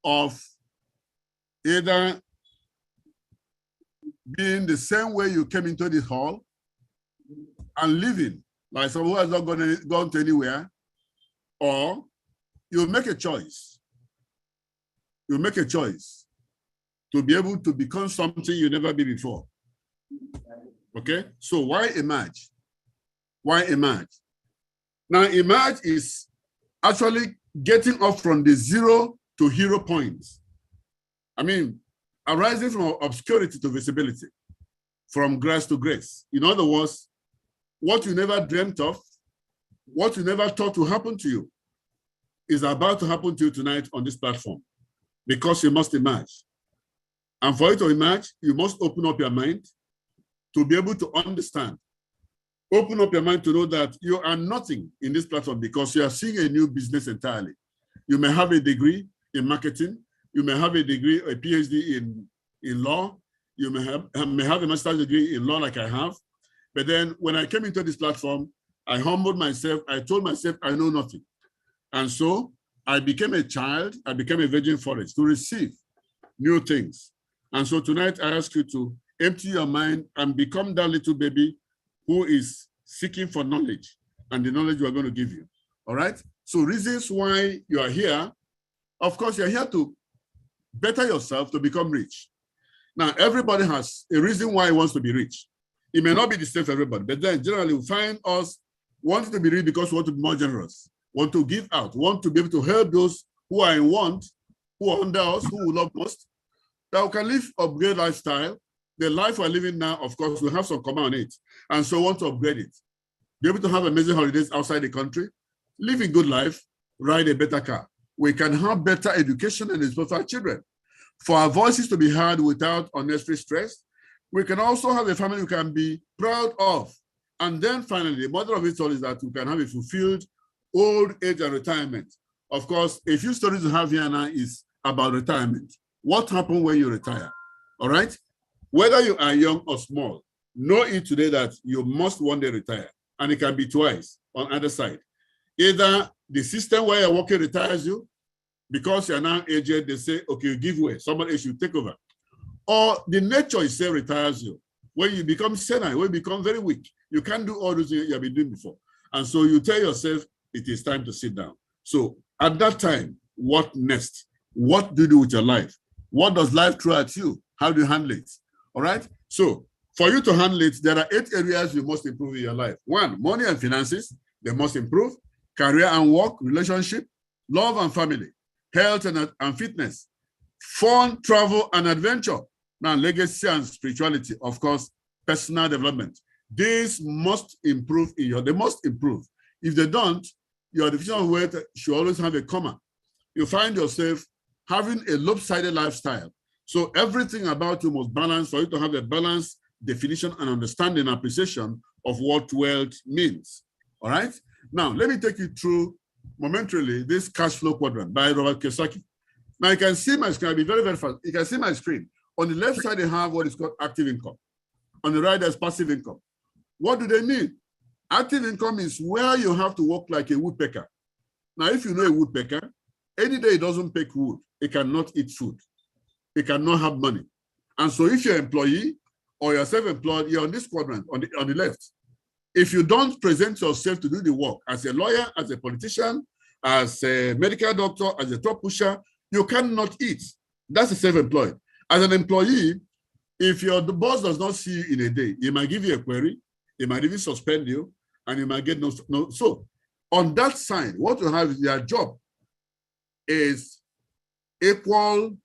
of either being the same way you came into this hall and living like someone who has not gone to anywhere, or you make a choice. You make a choice to be able to become something you never be before. Okay, so why emerge? Why emerge? Now, emerge is actually getting up from the 0 to hero point. I mean, arising from obscurity to visibility, from grace to grace. In other words, what you never dreamt of, what you never thought would happen to you, is about to happen to you tonight on this platform, because you must emerge. And for you to emerge, you must open up your mind to be able to understand. Open up your mind to know that you are nothing in this platform because you are seeing a new business entirely. You may have a degree in marketing. You may have a degree, a PhD in law. You may have a master's degree in law like I have. But then when I came into this platform, I humbled myself. I told myself I know nothing. And so I became a child. I became a virgin forest to receive new things. And so tonight I ask you to empty your mind and become that little baby who is seeking for knowledge and the knowledge we are going to give you. All right? So reasons why you are here. Of course, you're here to better yourself to become rich. Now, everybody has a reason why he wants to be rich. It may not be the same for everybody, but then generally we find us wanting to be rich because we want to be more generous, want to give out, want to be able to help those who are in want, who are under us, who we love most, that we can live a great lifestyle. The life we're living now, of course, we have some command on it, and so want to upgrade it. Be able to have amazing holidays outside the country, live a good life, ride a better car. We can have better education and education for our children. For our voices to be heard without unnecessary stress, we can also have a family we can be proud of. And then finally, the mother of it all is that we can have a fulfilled old age and retirement. Of course, a few stories we have here now is about retirement. What happens when you retire? All right? Whether you are young or small, know it today that you must one day retire. And it can be twice on either side. Either the system where you're working retires you, because you're now aged, they say, okay, you give way, somebody else should take over. Or the nature itself retires you. When you become senile, when you become very weak, you can't do all those things you have been doing before. And so you tell yourself, it is time to sit down. So at that time, what next? What do you do with your life? What does life throw at you? How do you handle it? All right? So for you to handle it, there are 8 areas you must improve in your life. 1, money and finances, they must improve. Career and work, relationship, love and family, health and fitness, fun, travel, and adventure. Now, legacy and spirituality, of course, personal development. These must improve they must improve. If they don't, your division of weight should always have a comma. You find yourself having a lopsided lifestyle. So everything about you must balance for you to have a balanced definition and understanding and appreciation of what wealth means. All right? Now, let me take you through momentarily this cash flow quadrant by Robert Kiyosaki. Now, you can see my screen. I'll be very, very fast. You can see my screen. On the left side, they have what is called active income. On the right, there's passive income. What do they mean? Active income is where you have to work like a woodpecker. Now, if you know a woodpecker, any day it doesn't pick wood, it cannot eat food. It cannot have money. And so if you're an employee or you're self-employed, you're on this quadrant on the left. If you don't present yourself to do the work as a lawyer, as a politician, as a medical doctor, as a top pusher, you cannot eat. That's a self-employed. As an employee, if the boss does not see you in a day, he might give you a query, he might even suspend you, and you might get no. So on that side, what you have is your job is equal,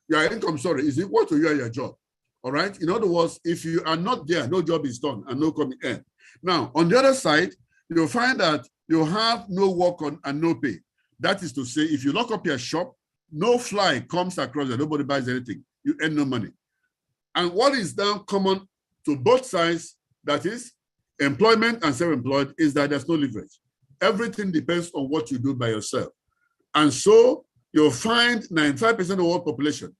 your income, is equal to you and your job. All right? In other words, if you are not there, no job is done and no coming in. Now, on the other side, you'll find that you have no work on and no pay. That is to say, if you lock up your shop, no fly comes across and nobody buys anything. You earn no money. And what is now common to both sides, that is employment and self-employed, is that there's no leverage. Everything depends on what you do by yourself. And so you'll find 95% of the world population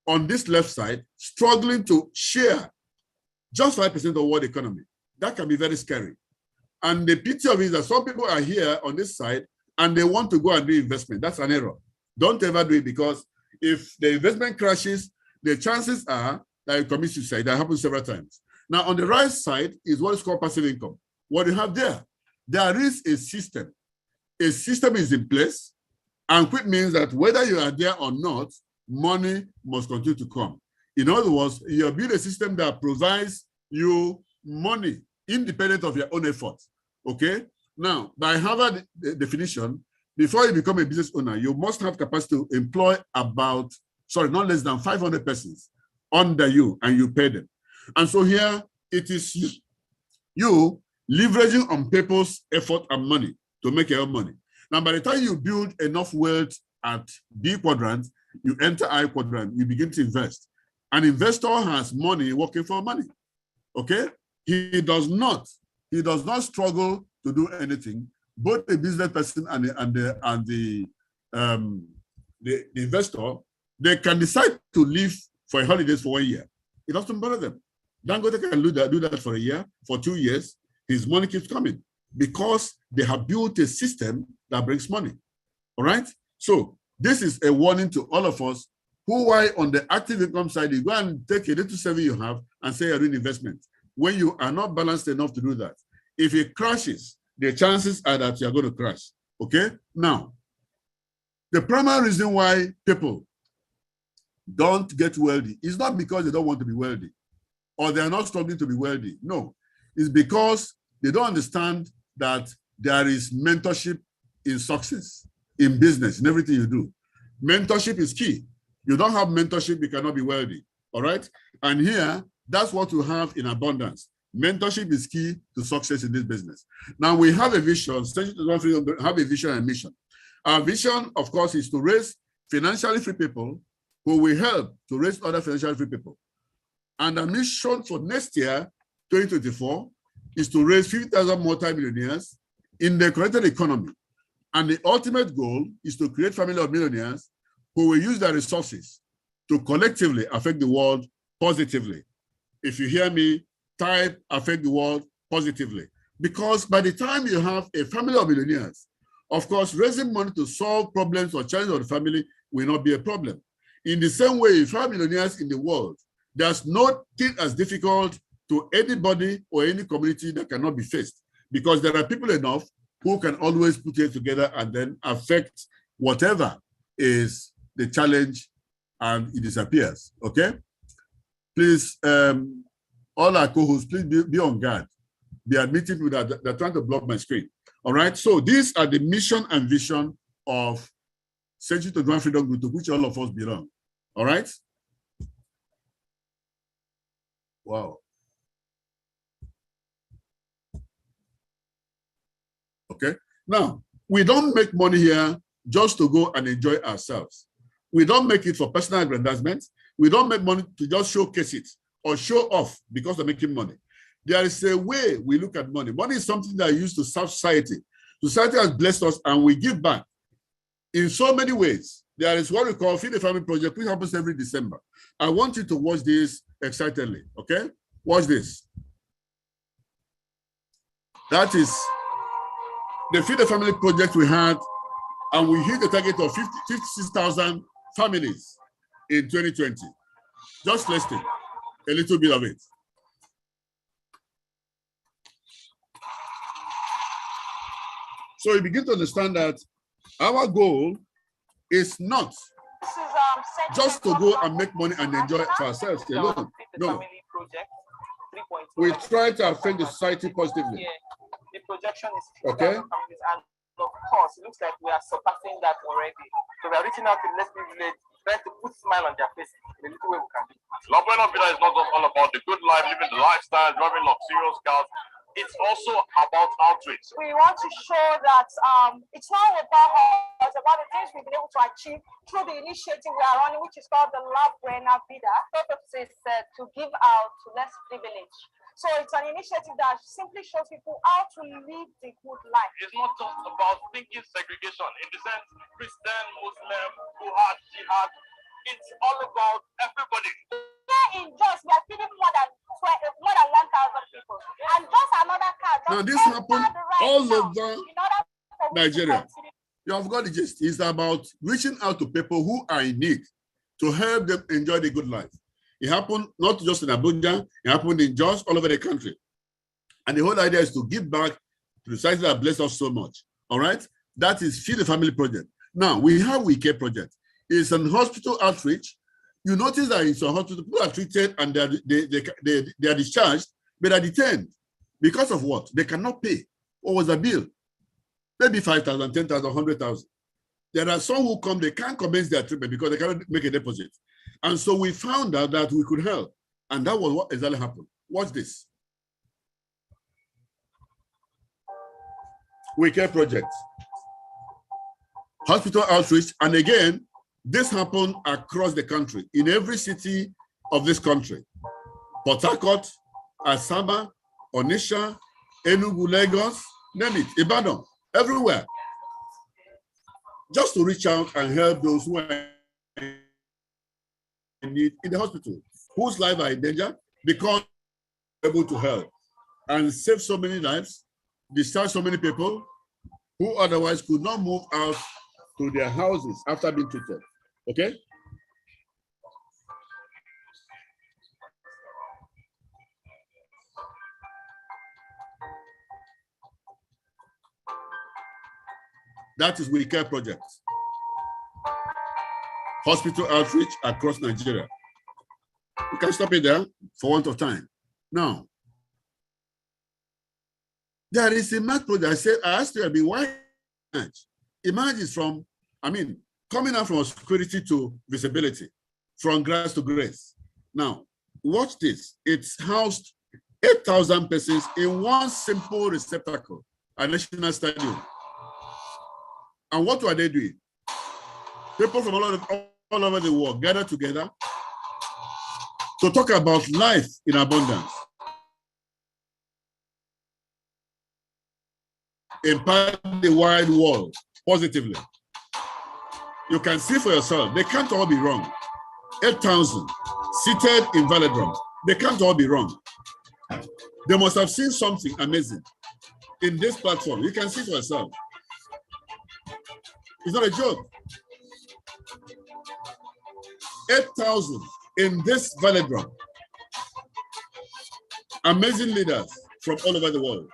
on this left side struggling to share just 5% of the world economy. That can be very scary. And the pity of it is that some people are here on this side and they want to go and do investment. That's an error. Don't ever do it, because if the investment crashes, the chances are that you commit suicide. That happens several times. Now, on the right side is what is called passive income. What you have there? There is a system. A system is in place, and which means that whether you are there or not, money must continue to come. In other words, you build a system that provides you money independent of your own effort. Okay? Now, by Harvard definition, before you become a business owner, you must have capacity to employ not less than 500 persons under you, and you pay them. And so here, it is you leveraging on people's effort and money to make your own money. Now, by the time you build enough wealth at B quadrant, you enter I quadrant, you begin to invest. An investor has money working for money. Okay? He does not struggle to do anything. Both the business person and the investor, they can decide to live for holidays for 1 year. It doesn't bother them. Dangote can do that for a year, for 2 years. His money keeps coming because they have built a system that brings money. All right? So this is a warning to all of us who, while on the active income side, you go and take a little saving you have and say you're doing investment when you are not balanced enough to do that. If it crashes, the chances are that you're going to crash. Okay? Now, the primary reason why people don't get wealthy is not because they don't want to be wealthy or they're not struggling to be wealthy. No, it's because they don't understand that there is mentorship in success, in business, in everything you do. Mentorship is key. You don't have mentorship, you cannot be wealthy. All right? And here, that's what you have in abundance. Mentorship is key to success in this business. Now, we have a vision, have a vision and mission. Our vision, of course, is to raise financially free people who will help to raise other financially free people. And our mission for next year, 2024, is to raise 50,000 multi-millionaires in the connected economy. And the ultimate goal is to create family of millionaires who will use their resources to collectively affect the world positively. If you hear me, type affect the world positively. Because by the time you have a family of millionaires, of course, raising money to solve problems or challenges of the family will not be a problem. In the same way, if you have millionaires in the world, there's nothing as difficult to anybody or any community that cannot be faced, because there are people enough who can always put it together and then affect whatever is the challenge, and it disappears. Okay? Please, all our co-hosts, please be on guard. Be admitted with that. They're trying to block my screen. All right? So these are the mission and vision of Century 21 Freedom Group, to which all of us belong. All right? Wow. Okay? Now, we don't make money here just to go and enjoy ourselves. We don't make it for personal aggrandizement. We don't make money to just showcase it or show off because we're making money. There is a way we look at money. Money is something that is used to serve society. Society has blessed us and we give back in so many ways. There is what we call Feed the Family Project, which happens every December. I want you to watch this excitedly, okay? Watch this. That is the Feed the Family Project we had, and we hit the target of 56,000 families in 2020. Just listen, a little bit of it. So you begin to understand that our goal is not just to go and make money and enjoy it for ourselves alone. No. We try to affect the society positively. The projection is okay. And of course, it looks like we are surpassing that already. So we are reaching out to Let's Be Village, trying to put a smile on their face in the little way we can do. La Buena Vida is not just all about the good life, living the lifestyle, driving luxurious cars. It's also about outreach. We want to show that it's not about us, about the things we've been able to achieve through the initiative we are running, which is called the La Buena Vida. The purpose is to give out to less privileged. So it's an initiative that simply shows people how to live the good life. It's not just about thinking segregation in the sense Christian, Muslim, Buhad, Jihad. It's all about everybody. Here in Jos, we are feeding more than 1,000 people. And just another car. Now this happened all over Nigeria. You have got the gist. It's about reaching out to people who are in need to help them enjoy the good life. It happened not just in Abuja, it happened in Jos, all over the country. And the whole idea is to give back to the society that blessed us so much. All right? That is Feed the Family Project. Now, we have We Care Project. It's an hospital outreach. You notice that in some hospital, people are treated and they are discharged, but are detained. Because of what? They cannot pay. What was the bill? Maybe 5,000, 10,000, 100,000. There are some who come, they can't commence their treatment because they cannot make a deposit. And so we found out that we could help. And that was what exactly happened. Watch this. We Care Project. Hospital outreach. And again, this happened across the country, in every city of this country. Port Harcourt, Asaba, Onitsha, Enugu, Lagos, name it, Ibadan, everywhere. Just to reach out and help those who are in need in the hospital, whose lives are in danger, because we're able to help and save so many lives, discharge so many people who otherwise could not move out to their houses after being treated. Okay? That is We Care Project. Hospital outreach across Nigeria. We can stop it there for want of time. Now, there is a Emerge project. I asked you, why Emerge? Emerge is from, coming out from obscurity to visibility, from grace to grace. Now, watch this. It's housed 8,000 persons in one simple receptacle at National Stadium. And what are they doing? People from all over the world gather together to talk about life in abundance. Impact the wide world positively. You can see for yourself, they can't all be wrong. 8,000 seated in velodrome. They can't all be wrong. They must have seen something amazing in this platform. You can see for yourself. It's not a joke. 8,000 in this velodrome. Amazing leaders from all over the world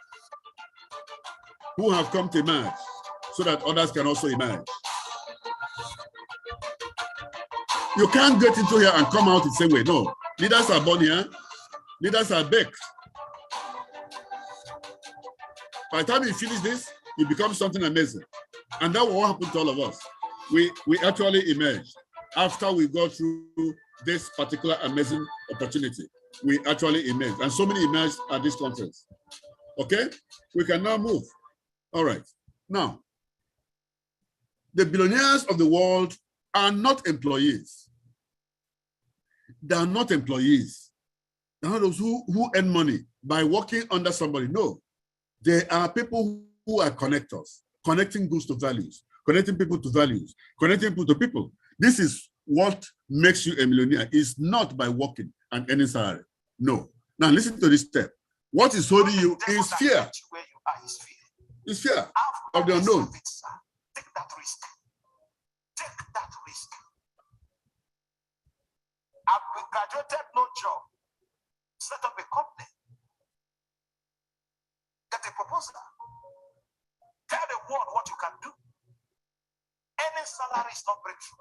who have come to emerge so that others can also emerge. You can't get into here and come out the same way. No, leaders are born here. Leaders are baked. By the time you finish this, you become something amazing. And that will happen to all of us. We actually emerged after we go through this particular amazing opportunity. We actually emerged, and so many emerged at this conference. Okay, we can now move. All right. Now, the billionaires of the world are not employees. They are not employees. They are not those who earn money by working under somebody. No, they are people who are connectors. Connecting goods to values, connecting people to values, connecting people to people. This is what makes you a millionaire. It's not by working and earning salary. No. Now listen to this step. What is holding you is fear. It's fear of the unknown. Take that risk. Take that risk. I've been graduated, no job. Set up a company. Get a proposal. Tell the world what you can do. Any salary is not breakthrough.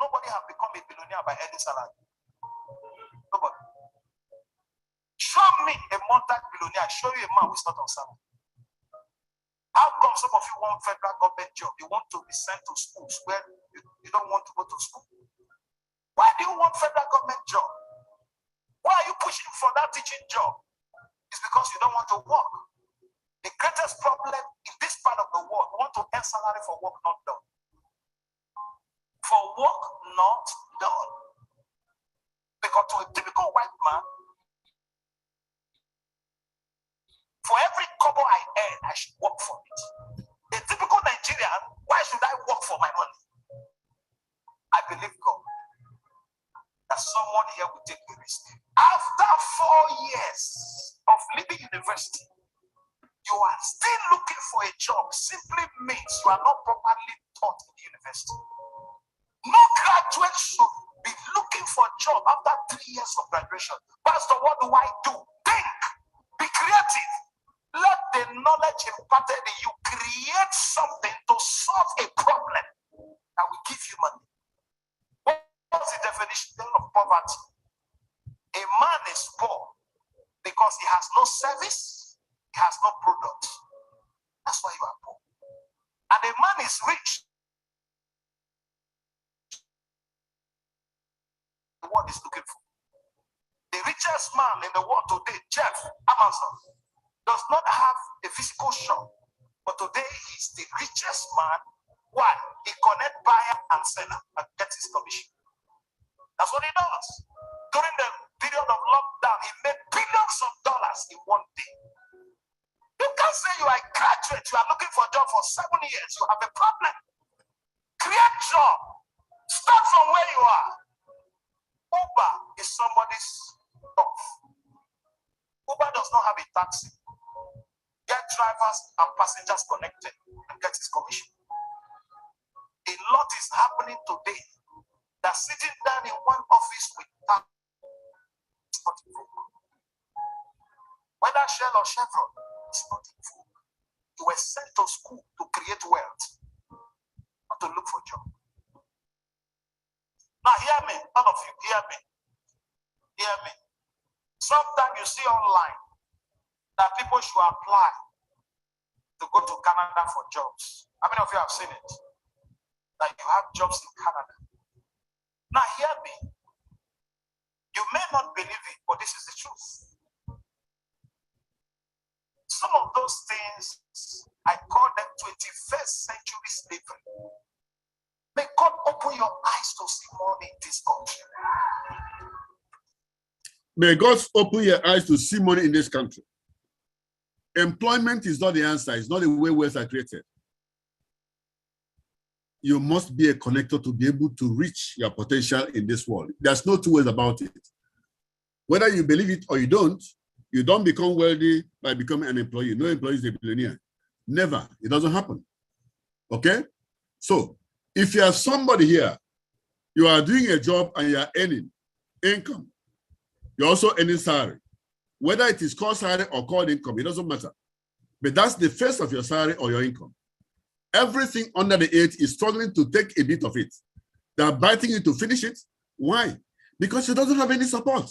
Nobody has become a billionaire by any salary. Nobody. Show me a multi-billionaire. Show you a man who's not on salary. How come some of you want federal government job? You want to be sent to schools where you don't want to go to school? Why do you want federal government job? Why are you pushing for that teaching job? It's because you don't want to work. The greatest problem in this part of the world, we want to earn salary for work not done. For work not done. Because to a typical white man, for every kobo I earn, I should work for it. A typical Nigerian, why should I work for my money? I believe God that someone here will take the risk. After 4 years of leaving university, you are still looking for a job simply means you are not properly taught in the university. No graduate should be looking for a job after 3 years of graduation. Pastor, what do I do? Think. Be creative. Let the knowledge imparted in you create something to solve a problem that will give you money. What's the definition of poverty? A man is poor because he has no service, he has no product. That's why you are poor. And a man is rich. The world is looking for. The richest man in the world today, Jeff Amazon, does not have a physical shop, but today he's the richest man. Why? He connects buyer and seller and gets his commission. That's what he does. During the period of lockdown, he made billions of dollars in one day. You can't say you are a graduate, you are looking for a job for 7 years, you have a problem. Create job. Start from where you are. Uber is somebody's stuff. Uber does not have a taxi. Get drivers and passengers connected and get his commission. A lot is happening today. They're sitting down in one office with tax. It's not in vogue. Whether Shell or Chevron, it's not in vogue. You were sent to school to create wealth, not to look for a job. Now hear me, all of you, hear me. Hear me. Sometimes you see online that people should apply to go to Canada for jobs. How many of you have seen it? That you have jobs in Canada. Now hear me. You may not believe it, but this is the truth. Some of those things, I call them 21st century slavery. May God open your eyes to see money in this country. May God open your eyes to see money in this country. Employment is not the answer. It's not the way wealth are created. You must be a connector to be able to reach your potential in this world. There's no two ways about it. Whether you believe it or you don't become wealthy by becoming an employee. No employee is a billionaire. Never. It doesn't happen. Okay? So, if you are somebody here, you are doing a job and you are earning income. You're also earning salary. Whether it is called salary or called income, it doesn't matter. But that's the face of your salary or your income. Everything under the 8 is struggling to take a bit of it. They are biting you to finish it. Why? Because it doesn't have any support.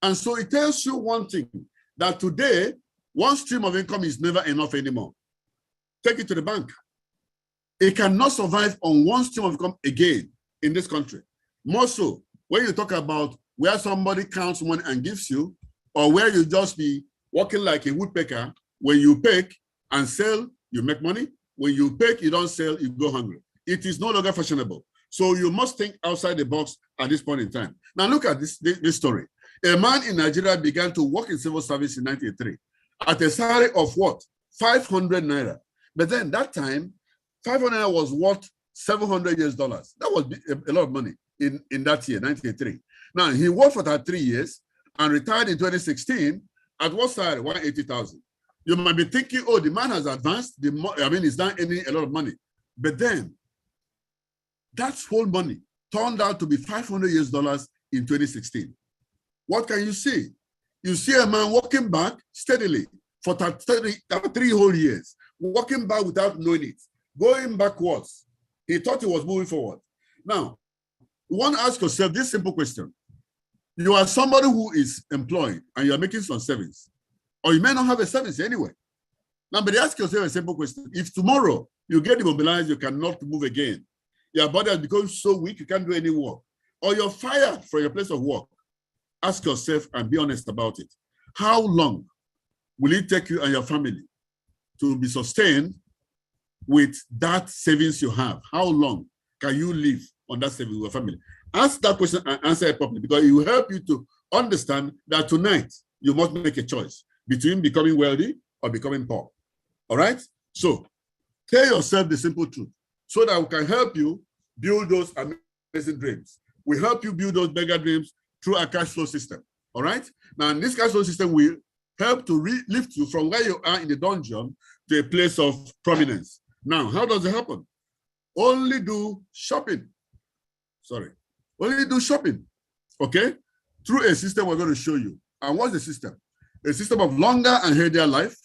And so it tells you one thing, that today, one stream of income is never enough anymore. Take it to the bank. It cannot survive on one stream of income again in this country. More so, when you talk about where somebody counts money and gives you, or where you just be working like a woodpecker, when you pick and sell, you make money. When you pick, you don't sell, you go hungry. It is no longer fashionable. So you must think outside the box at this point in time. Now look at this story. A man in Nigeria began to work in civil service in 1983 at a salary of what? 500 naira. But then that time, 500 naira was worth $700 US. That was a lot of money in that year, 1983. Now he worked for that 3 years and retired in 2016 at what salary? 180,000. You might be thinking, oh, the man has advanced. He's not earning a lot of money. But then that whole money turned out to be $500 US in 2016. What can you see? You see a man walking back steadily for 3 whole years, walking back without knowing it, going backwards. He thought he was moving forward. Now, you want to ask yourself this simple question. You are somebody who is employed and you are making some savings, or you may not have a savings anyway. Now, but ask yourself a simple question. If tomorrow you get immobilized, you cannot move again, your body has become so weak, you can't do any work, or you're fired from your place of work, ask yourself and be honest about it. How long will it take you and your family to be sustained with that savings you have? How long can you live on that savings with your family? Ask that question and answer it properly, because it will help you to understand that tonight you must make a choice between becoming wealthy or becoming poor. All right? So tell yourself the simple truth so that we can help you build those amazing dreams. We help you build those mega dreams through a cash flow system. All right? Now, this cash flow system will help to lift you from where you are in the dungeon to a place of prominence. Now, how does it happen? only do shopping. Sorry, only do shopping, okay? Through a system we're going to show you. And what's the system? A system of longer and healthier life,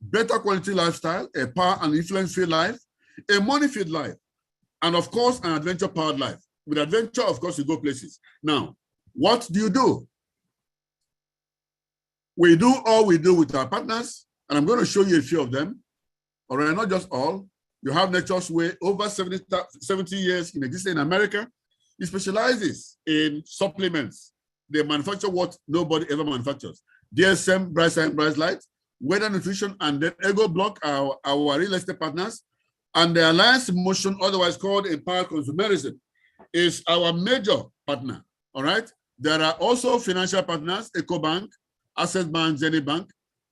better quality lifestyle, a power and influence-filled life, a money-filled life, and of course, an adventure-powered life. With adventure, of course, you go places. Now, what do? We do all we do with our partners, and I'm going to show you a few of them. All right, not just all. You have Nature's Way, over 70 years in existence in America. It specializes in supplements. They manufacture what nobody ever manufactures. DSM, Bright Science, Bright Light, Weather Nutrition, and then Ego Block, our real estate partners. And the Alliance Motion, otherwise called Empower Consumerism, is our major partner, all right? There are also financial partners, EcoBank, Access Bank, Zenith Bank,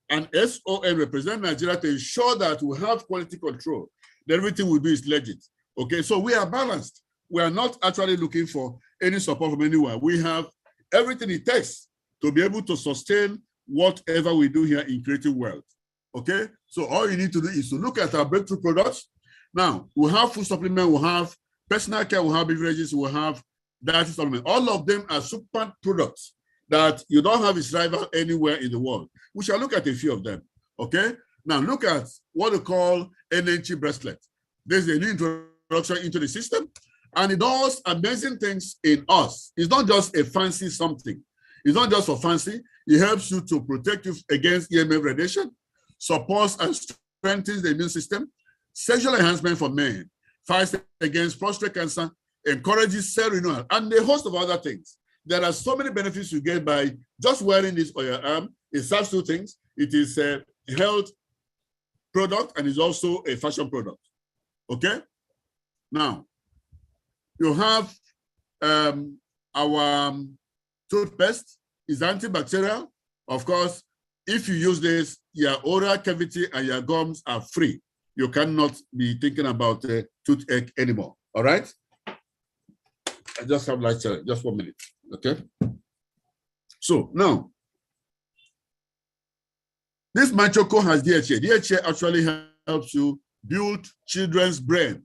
and SON represent Nigeria to ensure that we have quality control. That everything we do is legit, okay? So we are balanced. We are not actually looking for any support from anywhere. We have everything it takes to be able to sustain whatever we do here in creative wealth, okay? So all you need to do is to look at our breakthrough products. Now, we have food supplement, we have personal care, we have beverages, we have dietary supplement. All of them are super products that you don't have its rival anywhere in the world. We shall look at a few of them, okay? Now, look at what we call NNC bracelet. There's a new introduction into the system, and it does amazing things in us. It's not just a fancy something. It's not just for fancy. It helps you to protect you against EMF radiation, supports and strengthens the immune system, sexual enhancement for men, fights against prostate cancer, encourages cell renewal, and a host of other things. There are so many benefits you get by just wearing this on your arm. It serves two things. It is a health product and is also a fashion product, okay? Now, you have our toothpaste is antibacterial. Of course, if you use this, your oral cavity and your gums are free. You cannot be thinking about toothache anymore, all right? I just have like just 1 minute, okay? So now, this MyChoco has DHA. DHA actually helps you build children's brain,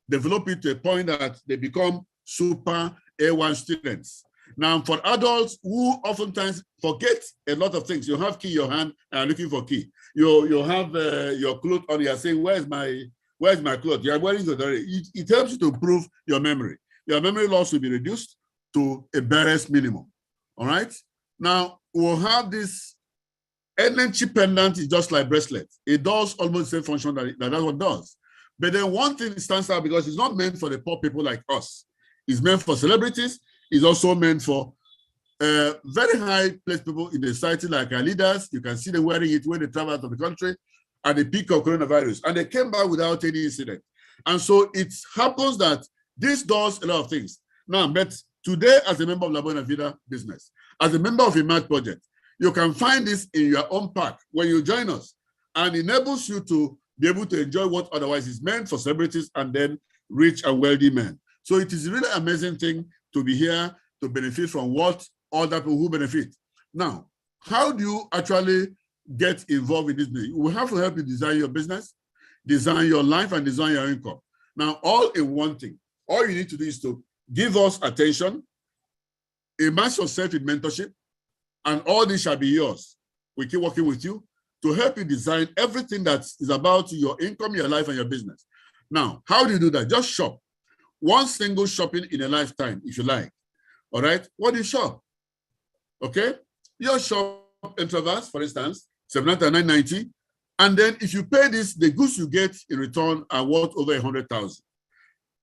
develop it to a point that they become super A1 students. Now, for adults who oftentimes forget a lot of things, you have key in your hand and are looking for key. You have your clothes on, you're saying, where's my clothes? You're wearing it. It helps you to improve your memory. Your memory loss will be reduced to a barest minimum, all right? Now, we'll have this energy pendant is just like bracelet. It does almost the same function that that's what it does. But then one thing stands out because it's not meant for the poor people like us. It's meant for celebrities. It's also meant for very high-placed people in the society like our leaders. You can see them wearing it when they travel out of the country at the peak of coronavirus. And they came back without any incident. And so it happens that this does a lot of things. Now, but today, as a member of La Buena Vida business, as a member of Emerge Project, you can find this in your own pack when you join us, and enables you to be able to enjoy what otherwise is meant for celebrities and then rich and wealthy men. So it is really amazing thing to be here to benefit from what other people who benefit. Now, how do you actually get involved in this business? We have to help you design your business, design your life, and design your income. Now, all in one thing. All you need to do is to give us attention, immerse yourself in mentorship, and all this shall be yours. We keep working with you to help you design everything that is about your income, your life, and your business. Now, how do you do that? Just shop. One single shopping in a lifetime, if you like. All right? What do you shop? Okay? Your shop Introvers, for instance, $799.90. And then if you pay this, the goods you get in return are worth over 100,000.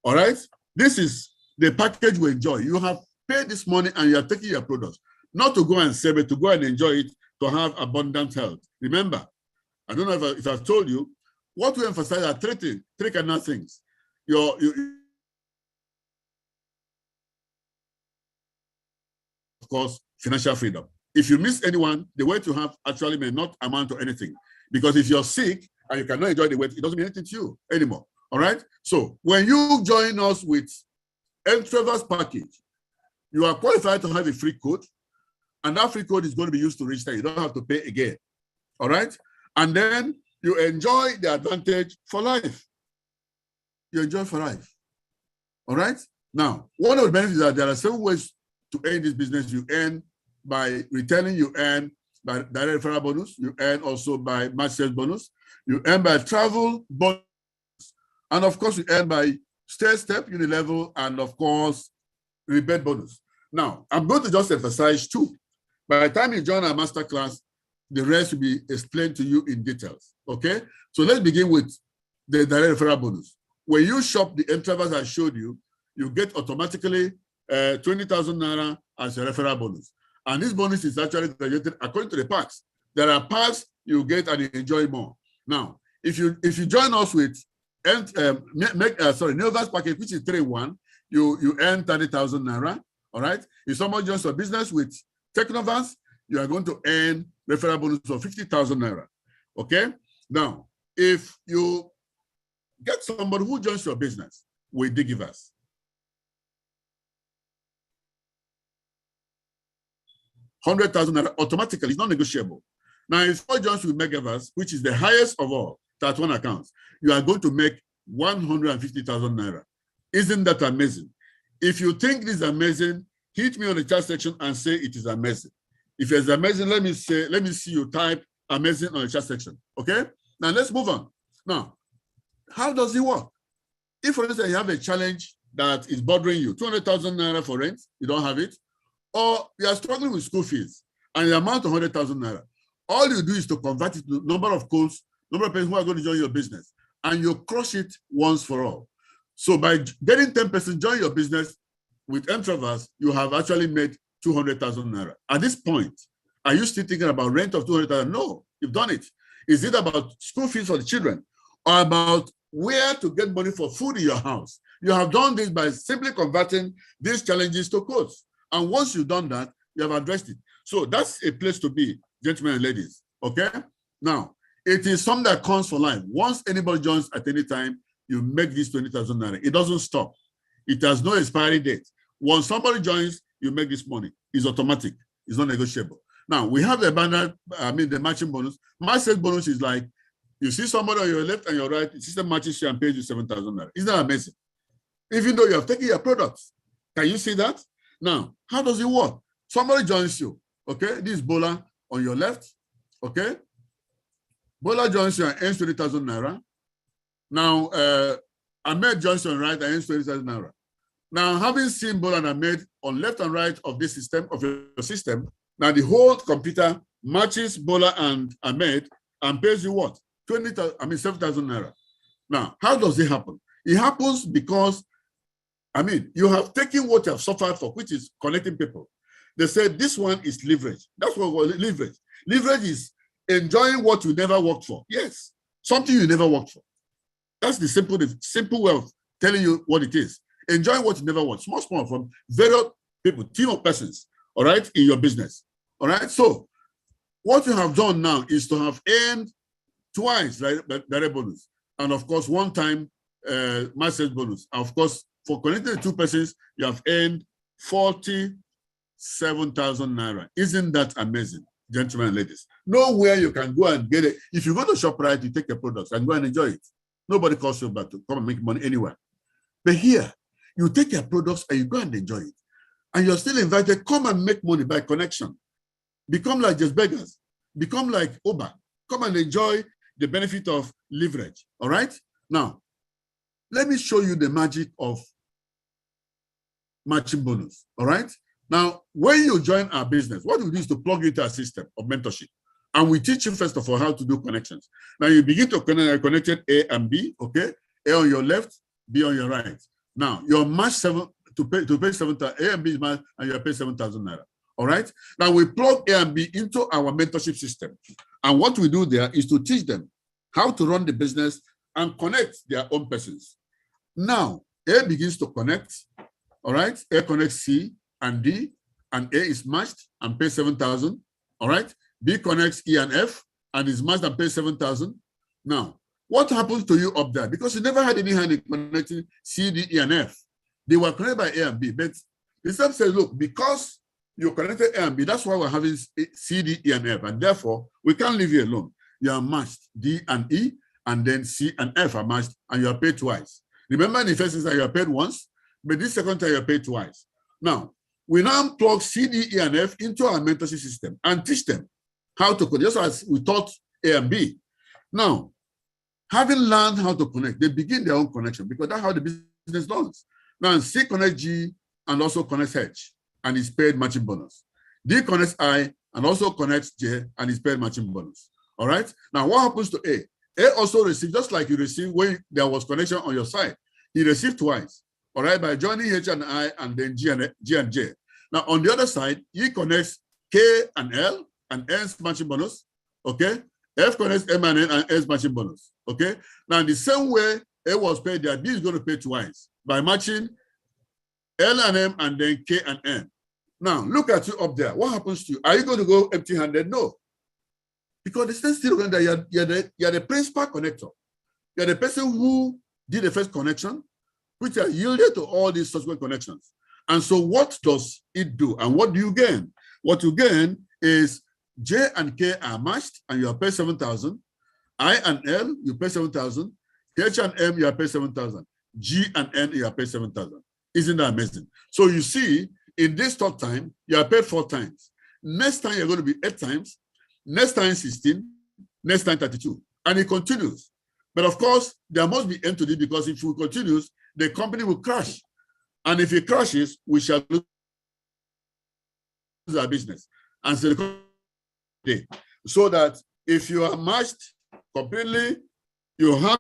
All right? This is the package we enjoy. You have paid this money and you are taking your products, not to go and sell it, to go and enjoy it, to have abundant health. Remember, I don't know if I've told you, what we emphasize are three cardinal things. Of course, financial freedom. If you miss anyone, the weight you have actually may not amount to anything. Because if you're sick and you cannot enjoy the weight, it doesn't mean anything to you anymore. All right? So when you join us with Introvers package, you are qualified to have a free code, and that free code is going to be used to register. You don't have to pay again. All right? And then you enjoy the advantage for life. You enjoy for life. All right. Now, one of the benefits is that there are several ways to earn this business. You earn by retailing, you earn by direct referral bonus, you earn also by match sales bonus, you earn by travel bonus, and of course, you earn by step, unilevel, and of course, rebate bonus. Now, I'm going to just emphasize two. By the time you join our masterclass, the rest will be explained to you in details. Okay? So let's begin with the direct referral bonus. When you shop the intervals I showed you, you get automatically 20,000 naira as a referral bonus. And this bonus is actually graduated according to the packs. There are packs you get and you enjoy more. Now, if you join us with Neovas package, which is 3-1, you earn 30,000 naira. All right. If someone joins your business with Technovans, you are going to earn referral bonus of 50,000 naira. Okay. Now, if you get somebody who joins your business with Digivas, $100,000 automatically, it's not negotiable. Now, if someone joins with Megavas, which is the highest of all, that one accounts, you are going to make 150,000 naira. Isn't that amazing? If you think this is amazing, hit me on the chat section and say it is amazing. If it's amazing, let me see you type amazing on the chat section. Okay? Now let's move on. Now, how does it work? If, for instance, you have a challenge that is bothering you, 200,000 naira for rent, you don't have it, or you are struggling with school fees and the amount of 100,000 naira, all you do is to convert it to number of codes, number of people who are going to join your business, and you crush it once for all. So by getting 10% join your business with Entravas, you have actually made 200,000 naira. At this point, are you still thinking about rent of 200,000? No, you've done it. Is it about school fees for the children or about where to get money for food in your house? You have done this by simply converting these challenges to codes. And once you've done that, you have addressed it. So that's a place to be, gentlemen and ladies. Okay? Now, it is something that comes for life. Once anybody joins at any time, you make this 20,000 naira. It doesn't stop. It has no expiry date. Once somebody joins, you make this money. It's automatic. It's not negotiable. Now, we have the banner, the matching bonus. Match sales bonus is like, you see somebody on your left and your right, the system matches you and pays you 7,000 naira. Isn't that amazing? Even though you have taken your products. Can you see that? Now, how does it work? Somebody joins you, okay? This is Bola on your left, okay? Bola joins you and earns 20,000 naira. Now, Ahmed joins you on right and earns 20,000 naira. Now, having seen Bola and Ahmed on left and right of this system, of your system, now the whole computer matches Bola and Ahmed and pays you what? 7,000 naira. Now, how does it happen? It happens because, you have taken what you have suffered for, which is connecting people. They said this one is leverage. That's what we call leverage. Leverage is enjoying what you never worked for. Yes, something you never worked for. That's the simple way of telling you what it is. Enjoy what you never worked. Small from various people, team of persons, all right, in your business. All right. So what you have done now is to have earned twice, right, direct bonus. And of course, one time match sales bonus. And of course, for connecting the two persons, you have earned 47,000 naira. Isn't that amazing, gentlemen and ladies? Nowhere you can go and get it. If you go to ShopRite, you take your products and go and enjoy it. Nobody calls you back to come and make money anywhere. But here, you take your products and you go and enjoy it. And you're still invited, come and make money by connection. Become like Just Beggars. Become like Uber. Come and enjoy the benefit of leverage. All right? Now, let me show you the magic of matching bonus. All right? Now, when you join our business, what we do is to plug you into our system of mentorship. And we teach you, first of all, how to do connections. Now, you begin to connect A and B, okay? A on your left, B on your right. Now, your match to pay 7,000, A and B is matched, and you pay 7,000 naira. All right? Now, we plug A and B into our mentorship system. And what we do there is to teach them how to run the business and connect their own persons. Now, A begins to connect, all right? A connects C and D, and A is matched and pays 7,000, all right? B connects E and F and is matched and pays 7,000. Now, what happens to you up there? Because you never had any hand in connecting C, D, E, and F. They were connected by A and B, but the system says, look, because you connected A and B, that's why we're having C, D, E, and F, and therefore, we can't leave you alone. You are matched, D and E, and then C and F are matched, and you are paid twice. Remember in the first instance, you are paid once. but this second time you pay twice. Now, we now plug C, D, E, and F into our mentorship system and teach them how to connect, just as we taught A and B. Now, having learned how to connect, they begin their own connection because that's how the business runs. Now, C connects G and also connects H and is paid matching bonus. D connects I and also connects J and is paid matching bonus. All right? Now, what happens to A? A also receives, just like you received when there was connection on your side. He received twice, all right, by joining H and I and then G and J. Now, on the other side, E connects K and L and N's matching bonus, okay? F connects M and N and N's matching bonus, okay? Now, in the same way A was paid there, B is going to pay twice by matching L and M and then K and N. Now, look at you up there. What happens to you? Are you going to go empty-handed? No. Because the same still that you're the principal connector. You're the person who did the first connection, which are yielded to all these subsequent connections. And so what does it do? And what do you gain? What you gain is J and K are matched and you are paid 7,000. I and L, you pay 7,000. H and M, you are paid 7,000. G and N, you are paid 7,000. Isn't that amazing? So you see, in this third time, you are paid 4 times. Next time, you're going to be 8 times. Next time, 16. Next time, 32. And it continues. But of course, there must be end to this because if it continues, the company will crash. And if it crashes, we shall lose our business. And so that if you are matched completely, you have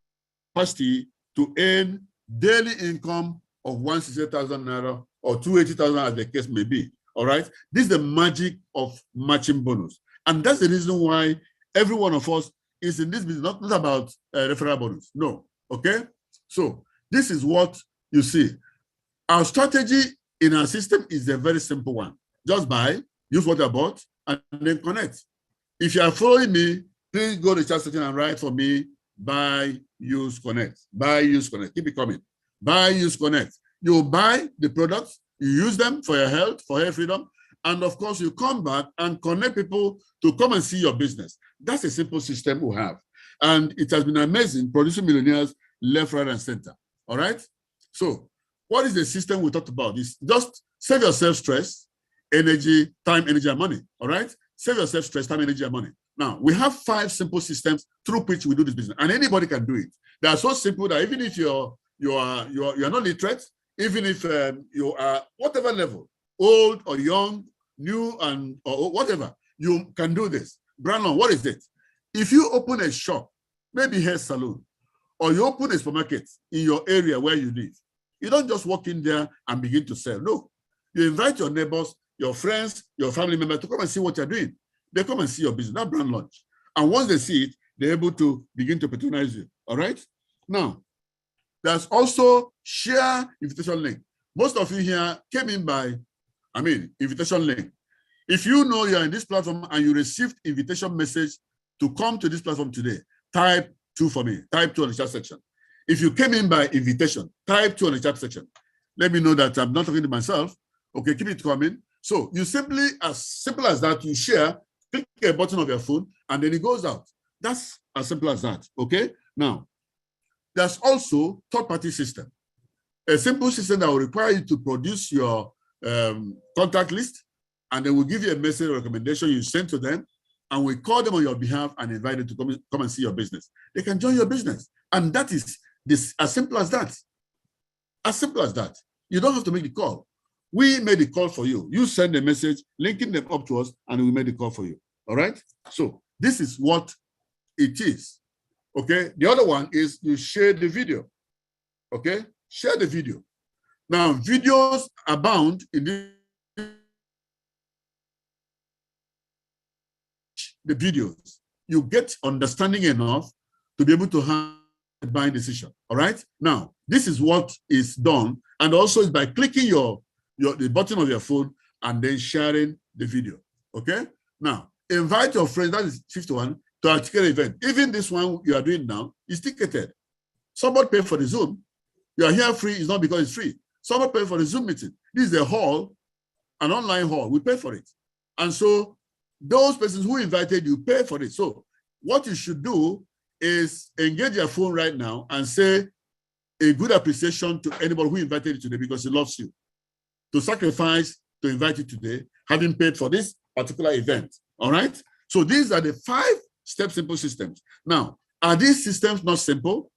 capacity to earn daily income of 160,000 naira or 280,000 as the case may be. All right. This is the magic of matching bonus. And that's the reason why every one of us is in this business, not about referral bonus. No. Okay. So this is what you see. Our strategy in our system is a very simple one. Just buy, use what I bought, and then connect. If you are following me, please go to the chat section and write for me, buy, use, connect. Buy, use, connect. Keep it coming. Buy, use, connect. You buy the products, you use them for your health, for hair freedom, and of course, you come back and connect people to come and see your business. That's a simple system we have. And it has been amazing producing millionaires left, right, and center. All right? So, what is the system we talked about? It's just save yourself stress, energy, time, energy, and money. All right? Save yourself stress, time, energy, and money. Now, we have 5 simple systems through which we do this business, and anybody can do it. They are so simple that even if you're not literate, even if you are whatever level, old or young, new or whatever, you can do this. Brandon, what is it? If you open a shop, maybe hair salon, or you open a supermarket in your area where you live, you don't just walk in there and begin to sell. No, you invite your neighbors, your friends, your family members to come and see what you're doing. They come and see your business, that brand launch. And once they see it, they're able to begin to patronize you. All right? Now, there's also share invitation link. Most of you here came in by, invitation link. If you know you're in this platform and you received invitation message to come to this platform today, type 2 for me. Type 2 on the chat section. If you came in by invitation, type 2 on the chat section. Let me know that I'm not talking to myself. Okay, keep it coming. So you simply, as simple as that, you share, click a button of your phone, and then it goes out. That's as simple as that, okay? Now, there's also third-party system. A simple system that will require you to produce your contact list, and then we'll give you a message or recommendation you send to them, and we call them on your behalf and invite them to come and see your business. They can join your business. And that is as simple as that. As simple as that. You don't have to make the call. We made the call for you. You send a message, linking them up to us, and we made the call for you. All right? So this is what it is. Okay? The other one is you share the video. Okay? Share the video. Now, videos abound in the videos. You get understanding enough to be able to have a buying decision. All right? Now, this is what is done. And also is by clicking the button of your phone and then sharing the video. Okay? Now, invite your friends, that is 51, to a ticketed event. Even this one you are doing now is ticketed. Somebody pay for the Zoom. You are here free, it's not because it's free. Somebody pay for the Zoom meeting. This is a hall, an online hall. We pay for it. And so those persons who invited you pay for it. So what you should do is engage your phone right now and say, a good appreciation to anybody who invited you today because he loves you. To sacrifice to invite you today, having paid for this particular event. All right. So these are the 5-step simple systems. Now, are these systems not simple?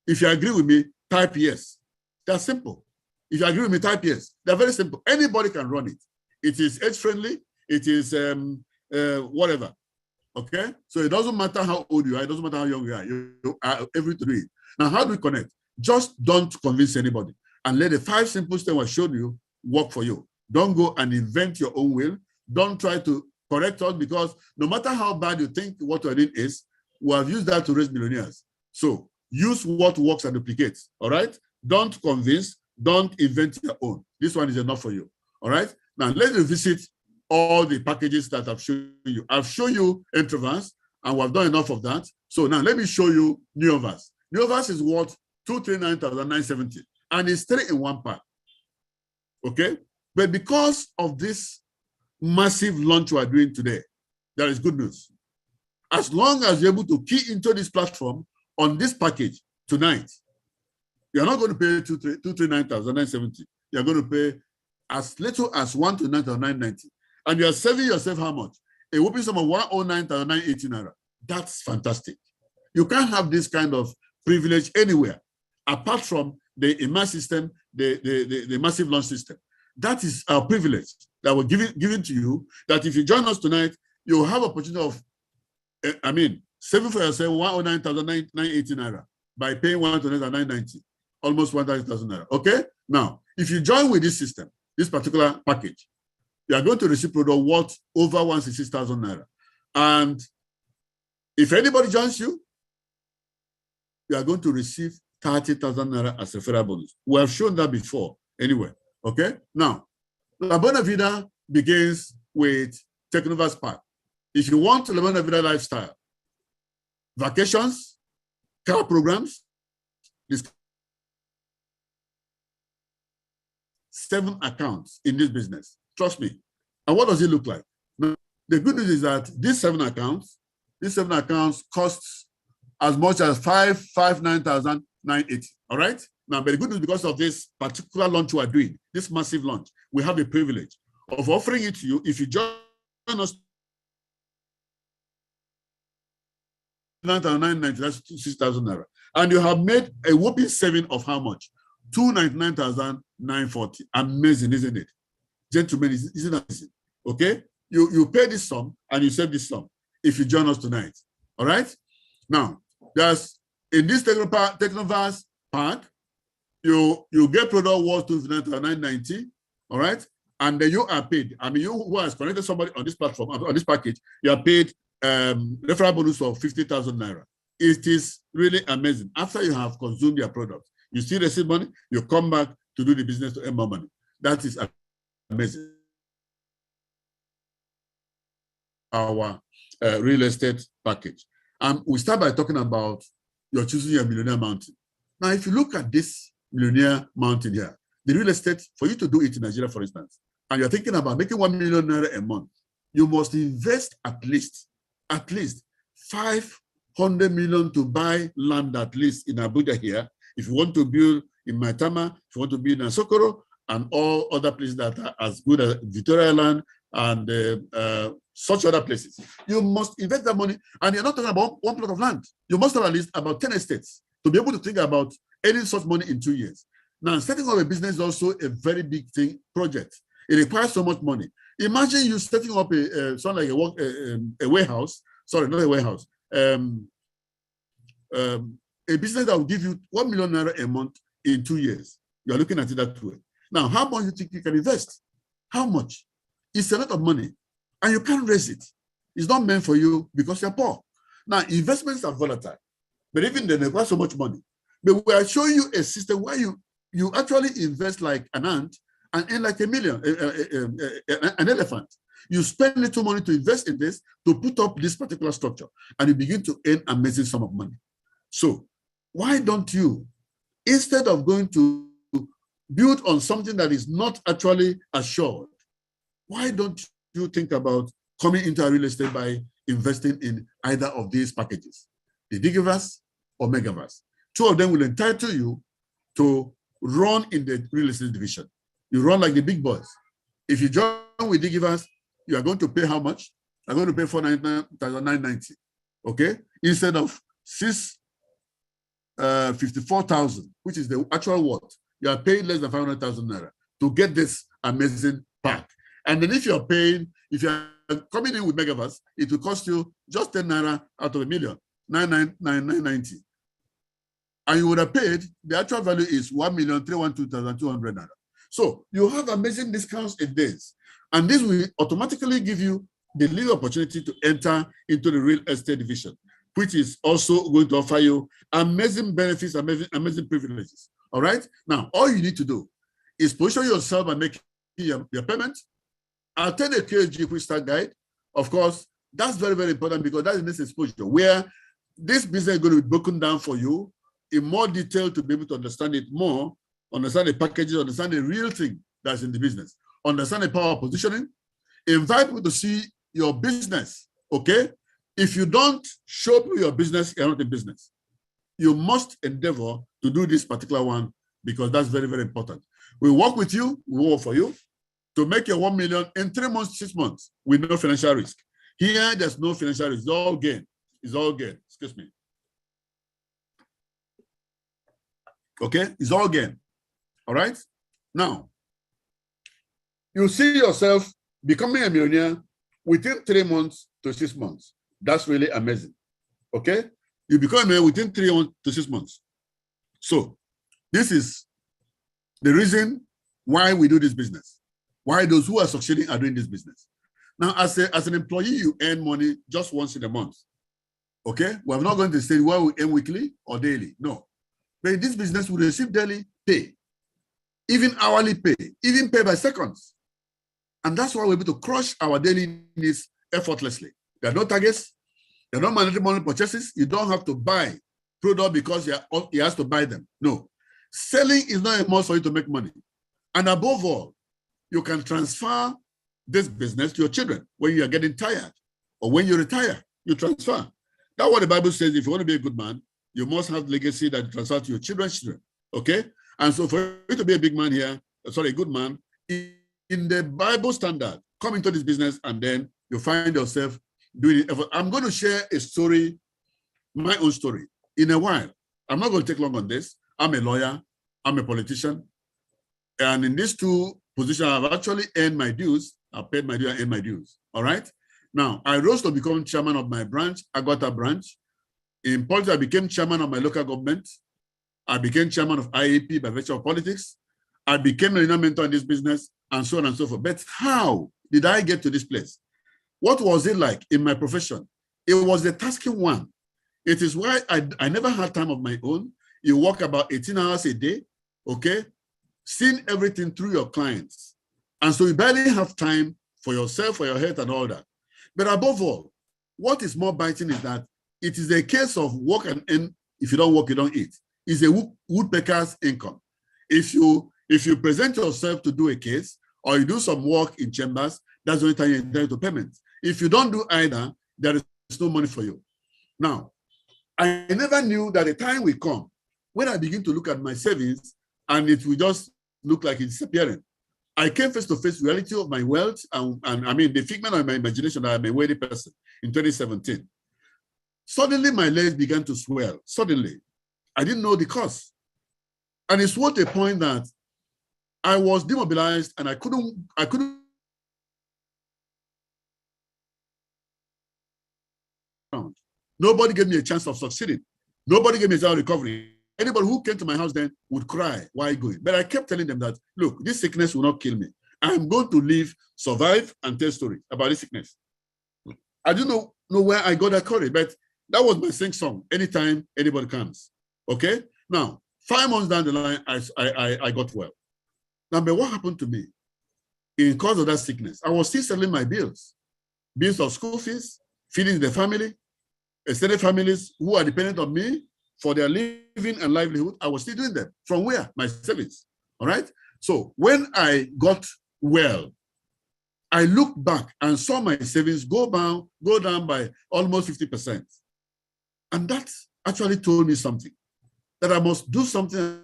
If you agree with me, type yes. They're simple. If you agree with me, type yes. They're very simple. Anybody can run it. It is age-friendly. It is whatever. Okay? So it doesn't matter how old you are. It doesn't matter how young you are. You are able to do it. Now, how do we connect? Just don't convince anybody. And let the 5 simple steps I showed you work for you. Don't go and invent your own will. Don't try to correct us, because no matter how bad you think what we're doing is, we have used that to raise millionaires. So use what works and duplicates. All right? Don't convince. Don't invent your own. This one is enough for you. All right? Now, let's revisit all the packages that I've shown you. I've shown you Introvance, and we've done enough of that. So now let me show you Neovas. Neovas is what? 239,970. And it's 3-in-1 pack. Okay? But because of this massive launch we are doing today, there is good news. As long as you're able to key into this platform on this package tonight, you're not going to pay 239,970. You're going to pay as little as 129,990. And you're saving yourself how much? A whopping sum of 109,980 naira. That's fantastic. You can't have this kind of privilege anywhere, apart from the immerse system, the massive launch system. That is our privilege that we're given to you, that if you join us tonight, you'll have opportunity of, saving for yourself 109,980 naira by paying 129,990, almost 1,000 naira. Okay? Now, if you join with this system, this particular package, you are going to receive product worth over 166,000 naira. And if anybody joins you, you are going to receive 30,000 naira as a referral bonus. We have shown that before anyway. Okay? Now, La Buena Vida begins with Technovas Park. If you want La Buena Vida lifestyle, vacations, car programs, this 7 accounts in this business. Trust me. And what does it look like? Now, the good news is that these 7 accounts costs as much as 559,980. All right? Now, but the good news, because of this particular launch we are doing, this massive launch, we have the privilege of offering it to you. If you join us, 9,990, that's 6,000 naira. And you have made a whopping saving of how much? 299,940. Amazing, isn't it? Gentlemen, isn't it amazing? Okay? You pay this sum and you save this sum if you join us tonight. All right? Now, there's in this Technovas Park, you get product worth 299,990, all right? And then you are paid. I mean, you who has connected somebody on this platform, on this package, you are paid referral bonus of 50,000 naira. It is really amazing. After you have consumed your product, you still receive money, you come back to do the business to earn more money. That is amazing. Our real estate package. We start by talking about you're choosing your millionaire mountain. Now, if you look at this millionaire mountain here, the real estate, for you to do it in Nigeria, for instance, and you're thinking about making 1 million naira a month, you must invest at least 500 million to buy land, at least in Abuja here. If you want to build in Maitama, if you want to build in Sokoro, and all other places that are as good as Victoria Land and such other places, you must invest that money. And you're not talking about one plot of land. You must have at least about 10 estates to be able to think about earning such money in 2 years. Now, setting up a business is also a very big project. It requires so much money. Imagine you setting up a warehouse. Sorry, not a warehouse. A business that will give you 1 million naira a month in 2 years. You are looking at it that way. Now, how much do you think you can invest? How much? It's a lot of money, and you can't raise it. It's not meant for you because you're poor. Now, investments are volatile, but even they require so much money. But we are showing you a system where you actually invest like an ant and earn like an elephant. You spend little money to invest in this, to put up this particular structure, and you begin to earn an amazing sum of money. So why don't you, instead of going to build on something that is not actually assured, why don't you think about coming into a real estate by investing in either of these packages, the Digiverse or Megaverse? 2 of them will entitle you to run in the real estate division. You run like the big boys. If you join with Digivas, you are going to pay how much? You're going to pay $499,990, okay? Instead of 54,000, which is the actual what? You are paying less than 500,000 naira to get this amazing pack. And then if you're coming in with Megaverse, it will cost you just 10 naira out of a million, 990. And you would have paid, the actual value is 1,312,200 naira. So you have amazing discounts in this. And this will automatically give you the legal opportunity to enter into the real estate division, which is also going to offer you amazing benefits, amazing privileges. All right? Now, all you need to do is position yourself and make your payment. Attend a QHG Quick Start Guide. Of course, that's very, very important because that is this exposure where this business is going to be broken down for you in more detail to be able to understand it more, understand the packages, understand the real thing that's in the business, understand the power of positioning, invite people to see your business, okay? If you don't show people your business, you're not in business. You must endeavor to do this particular one because that's very, very important. We work with you, we work for you to make your 1 million in 3 months, 6 months with no financial risk. Here, there's no financial risk. It's all gain. It's all gain. Excuse me. Okay? It's all gain. All right? Now, you see yourself becoming a millionaire within 3 months to 6 months. That's really amazing. Okay? You become a millionaire within 3 months to 6 months. So, this is the reason why we do this business. Why those who are succeeding are doing this business. Now, as an employee, you earn money just once in a month. Okay? We're not going to say why we earn weekly or daily. No. But in this business, we receive daily pay, even hourly pay, even pay by seconds. And that's why we're able to crush our daily needs effortlessly. There are no targets. There are no mandatory money purchases. You don't have to buy product because he has to buy them. No. Selling is not a must for you to make money. And above all, you can transfer this business to your children when you are getting tired or when you retire, you transfer. That's what the Bible says. If you want to be a good man, you must have legacy that you transfer to your children's children. Okay? And so for you to be a big man here, a good man, in the Bible standard, come into this business and then you find yourself doing it. I'm going to share a story, my own story, in a while. I'm not going to take long on this. I'm a lawyer. I'm a politician. And in these two positions, I've actually earned my dues. I've paid my dues and earned my dues. All right? Now, I rose to become chairman of my branch, Agota branch. In politics, I became chairman of my local government. I became chairman of IAP by virtue of politics. I became a mentor in this business, and so on and so forth. But how did I get to this place? What was it like in my profession? It was a tasking one. It is why I never had time of my own. You work about 18 hours a day, okay? Seeing everything through your clients. And so you barely have time for yourself, for your health and all that. But above all, what is more biting is that it is a case of work and earn. If you don't work, you don't eat. It's a woodpecker's income. If you present yourself to do a case or you do some work in chambers, that's the only time you're entitled to payment. If you don't do either, there is no money for you. Now, I never knew that the time will come when I begin to look at my savings and it will just look like it's disappearing. I came face to face reality of my wealth and I mean the figment of my imagination that I'm a wealthy person in 2017. Suddenly my legs began to swell. Suddenly. I didn't know the cause. And it's what a point that I was demobilized and I couldn't Nobody gave me a chance of succeeding. Nobody gave me a chance of recovery. Anybody who came to my house then would cry, why going? But I kept telling them that, look, this sickness will not kill me. I'm going to live, survive, and tell stories about this sickness. I didn't know where I got that courage, but that was my sing song anytime anybody comes. Okay? Now, 5 months down the line, I got well. Now, but what happened to me? In cause of that sickness, I was still settling my bills. Bills of school fees, feeding the family, extended families who are dependent on me for their living and livelihood. I was still doing them. From where? My savings. All right? So when I got well, I looked back and saw my savings go down by almost 50%. And that actually told me something, that I must do something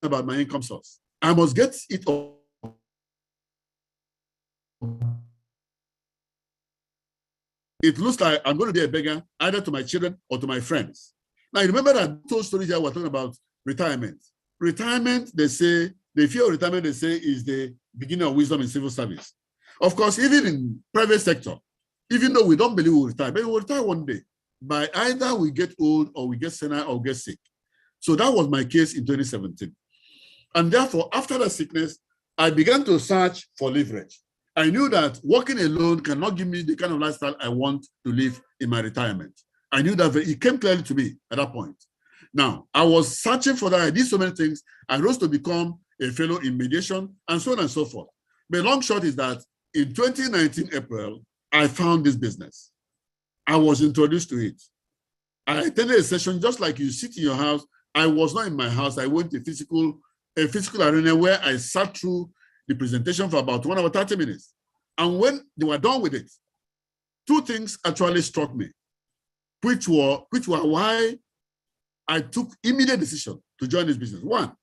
about my income source. I must get it all. It looks like I'm going to be a beggar either to my children or to my friends. Now, you remember that those stories here we're talking about retirement. Retirement, they say, the fear of retirement, they say, is the beginning of wisdom in civil service. Of course, even in private sector, even though we don't believe we'll retire, but we'll retire one day. By either we get old or we get senile or get sick. So that was my case in 2017. And therefore, after the sickness, I began to search for leverage. I knew that working alone cannot give me the kind of lifestyle I want to live in my retirement. I knew that it came clearly to me at that point. Now, I was searching for that. I did so many things. I rose to become a fellow in mediation and so on and so forth. But long short is that in 2019 April, I found this business. I was introduced to it. I attended a session just like you sit in your house. I was not in my house. I went to a physical arena where I sat through the presentation for about 1 hour, 30 minutes. And when they were done with it, two things actually struck me, which were why I took immediate decision to join this business. One,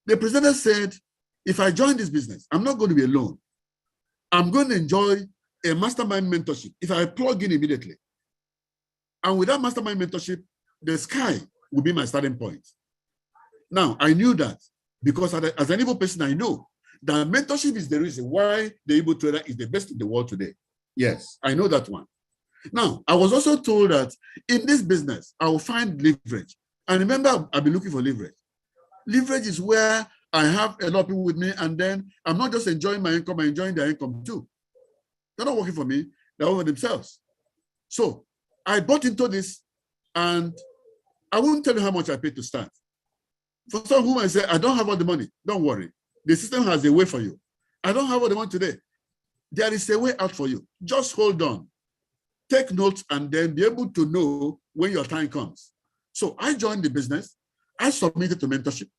the presenter said, if I join this business, I'm not going to be alone. I'm going to enjoy a mastermind mentorship if I plug in immediately. And with that mastermind mentorship, the sky will be my starting point. Now, I knew that because as an able person, I know that mentorship is the reason why the able trader is the best in the world today. Yes, I know that one. Now, I was also told that in this business, I will find leverage. And remember, I've been looking for leverage. Leverage is where I have a lot of people with me, and then I'm not just enjoying my income, I'm enjoying their income too. They're not working for me, they're over themselves. So I bought into this, and I won't tell you how much I paid to start. For some whom I say, I don't have all the money, don't worry. The system has a way for you. I don't have all the money today. There is a way out for you. Just hold on. Take notes and then be able to know when your time comes. So I joined the business. I submitted to mentorship.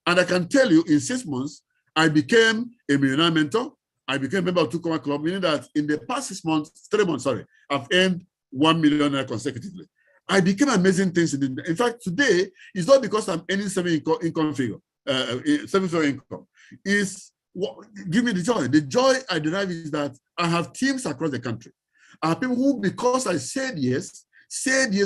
And I can tell you in 6 months, I became a millionaire mentor. I became a member of Two Comma Club, meaning that in the past 6 months, 3 months, sorry, I've earned 1 million consecutively. I became amazing things. In fact, today, it's not because I'm earning seven-figure income. It's what give me the joy. The joy I derive is that I have teams across the country. I have people who, because I said yes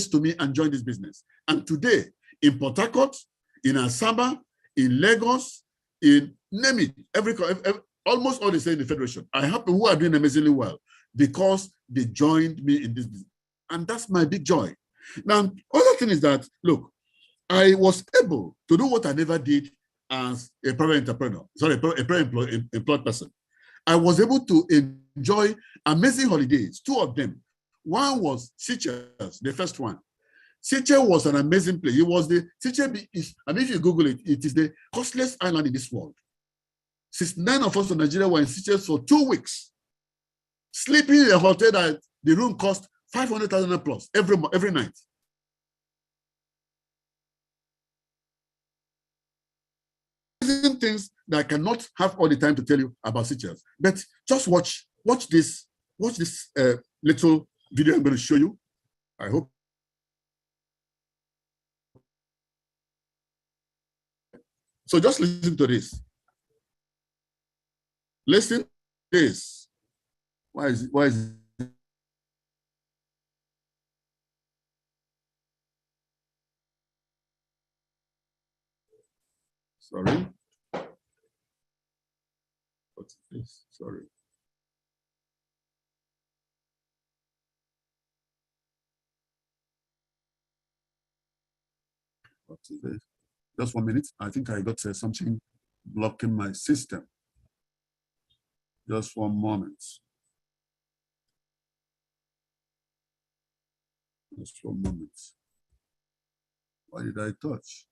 to me and joined this business. And today, in Port Harcourt, in Asaba, in Lagos, in name it, almost all the same in the Federation. I have people who are doing amazingly well because they joined me in this business. And that's my big joy. Now, other thing is that, look, I was able to do what I never did as a private entrepreneur, sorry, a private employed person. I was able to enjoy amazing holidays, 2 of them. One was Seychelles, the first one. Seychelles was an amazing place. It was Seychelles is, and if you Google it, it is the costliest island in this world. 9 of us in Nigeria were in Seychelles for 2 weeks, sleeping in a hotel that the room cost 500,000 plus every night. Things that I cannot have all the time to tell you about Seychelles, but just watch this little video I'm going to show you. I hope. So just listen to this. Listen to this. Why is it? Sorry. What's this? Sorry. What is this? Just 1 minute. I think I got something blocking my system. Just 1 moment. Just 1 moment. Why did I touch?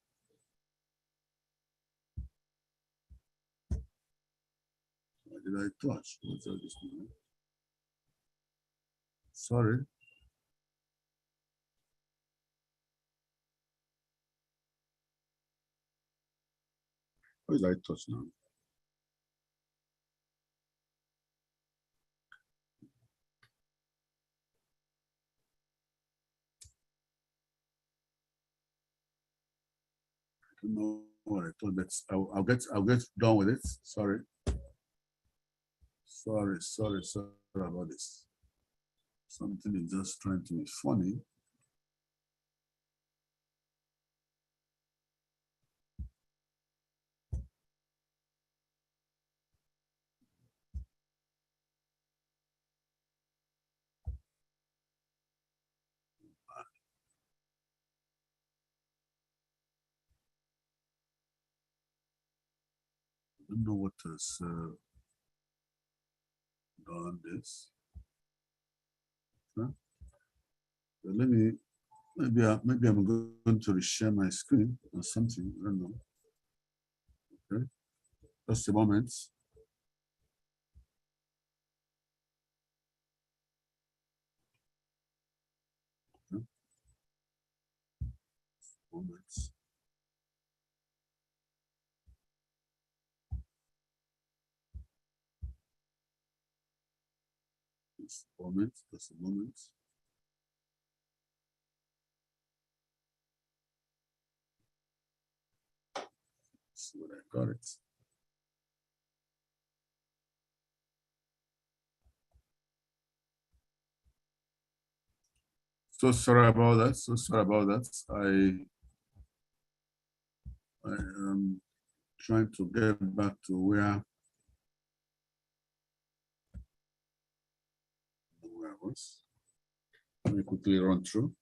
Why did I touch? What's all this now? Sorry. Why did I touch now? I don't know. All right, so that's I'll get done with it. Sorry about this. Something is just trying to be funny. I don't know what has done this. Huh? So let me maybe I'm going to reshare my screen or something. I don't know. Okay, just a moment. Okay. Moments. Just a moment. Just a moment. See what I got it. So sorry about that. So sorry about that. I am trying to get back to where I was. Let me quickly run through.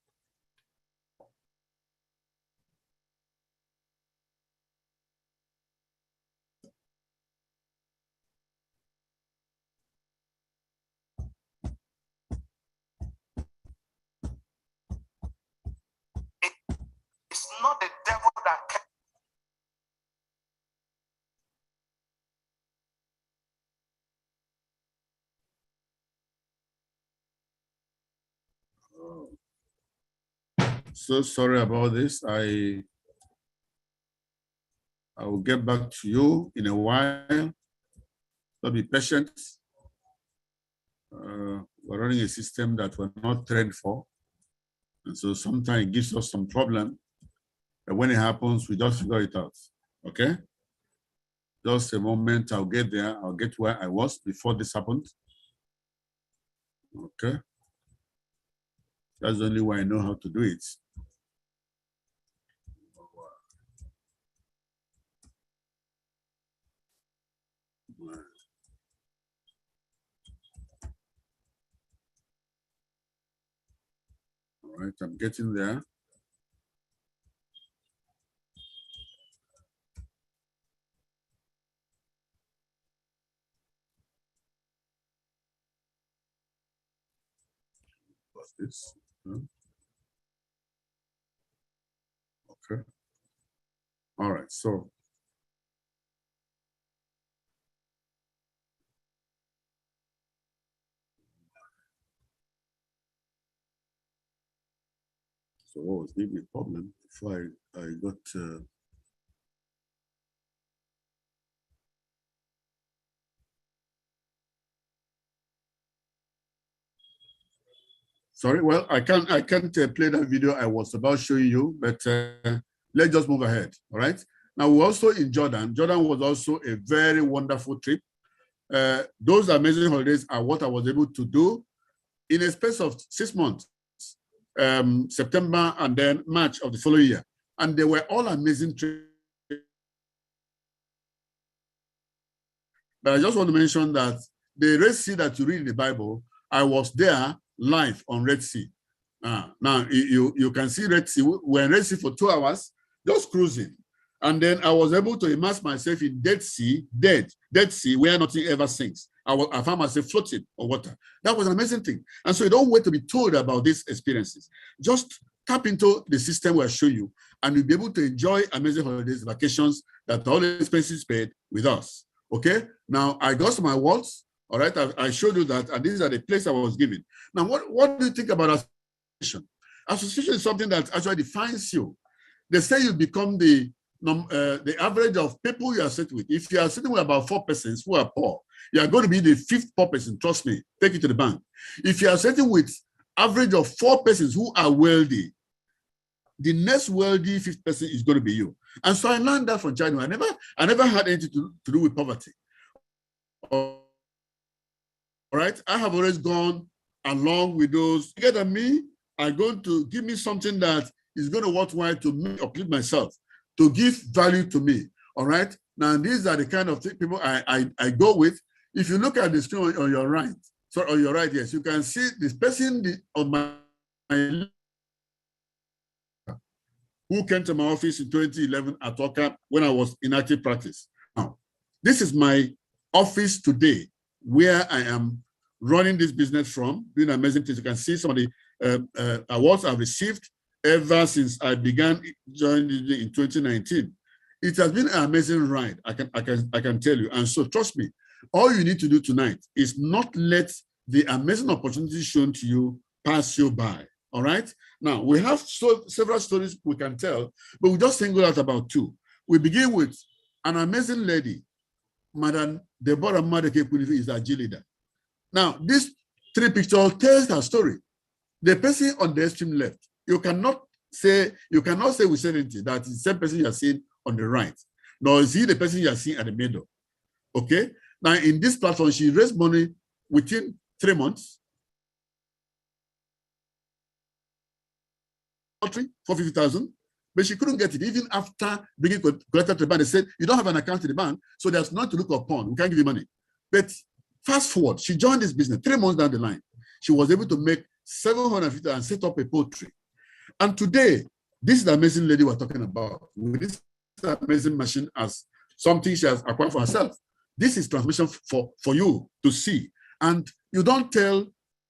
It's not the devil that kept. So sorry about this. I will get back to you in a while. So be patient. We're running a system that we're not trained for. And so sometimes it gives us some problem. But when it happens, we just figure it out. Okay? Just a moment, I'll get there. I'll get where I was before this happened. Okay? That's the only way I know how to do it. All right, I'm getting there. What's this? Okay. All right, so what was maybe a problem before I got sorry, well, I can't play that video I was about showing you, but let's just move ahead. All right. Now we're also in Jordan. Jordan was also a very wonderful trip. Those amazing holidays are what I was able to do in a space of 6 months, September and then March of the following year. And they were all amazing trips. But I just want to mention that the Red Sea that you read in the Bible, I was there live on Red Sea. Now you can see Red Sea. We're in Red Sea for 2 hours, just cruising. And then I was able to immerse myself in Dead Sea, where nothing ever sinks. I found myself floating on water. That was an amazing thing. And so you don't wait to be told about these experiences. Just tap into the system we'll show you, and you'll be able to enjoy amazing holidays, vacations that all the expenses paid with us. Okay? Now, I got my words. All right? I showed you that, and these are the places I was given. Now, what do you think about association? Association is something that actually defines you. They say you become the average of people you are sitting with. If you are sitting with about 4 persons who are poor, you are going to be the 5th poor person. Trust me. Take it to the bank. If you are sitting with average of 4 persons who are wealthy, the next wealthy 5th person is going to be you. And so I learned that from China. I never had anything to do with poverty. All right. I have always gone along with those. Together, me are going to give me something that is going to worthwhile to me, uplift myself, to give value to me. All right. Now, these are the kind of people I go with. If you look at the screen on your right, sorry, on your right, yes, you can see this person on my who came to my office in 2011 at Oka when I was in active practice. Now, this is my office today, where I am running this business from, doing amazing things. You can see some of the awards I've received ever since I began joining in 2019. It has been an amazing ride, I can tell you. And so trust me, all you need to do tonight is not let the amazing opportunity shown to you pass you by. All right. Now we have several stories we can tell, but we just single out about two. We begin with an amazing lady, Madam Deborah Madeke Kunifi is our G leader. Now, these three pictures tells her story. The person on the extreme left, you cannot say with certainty that it's the same person you are seeing on the right, nor is he the person you are seeing at the middle. Okay. Now, in this platform, she raised money within 3 months. 450,000, but she couldn't get it even after bringing collector to the bank. They said, you don't have an account in the bank, so there's nothing to look upon. We can't give you money. But fast forward, she joined this business 3 months down the line. She was able to make 750 and set up a poultry. And today, this is the amazing lady we're talking about. With this amazing machine as something she has acquired for herself. This is transmission for you to see. And you don't tell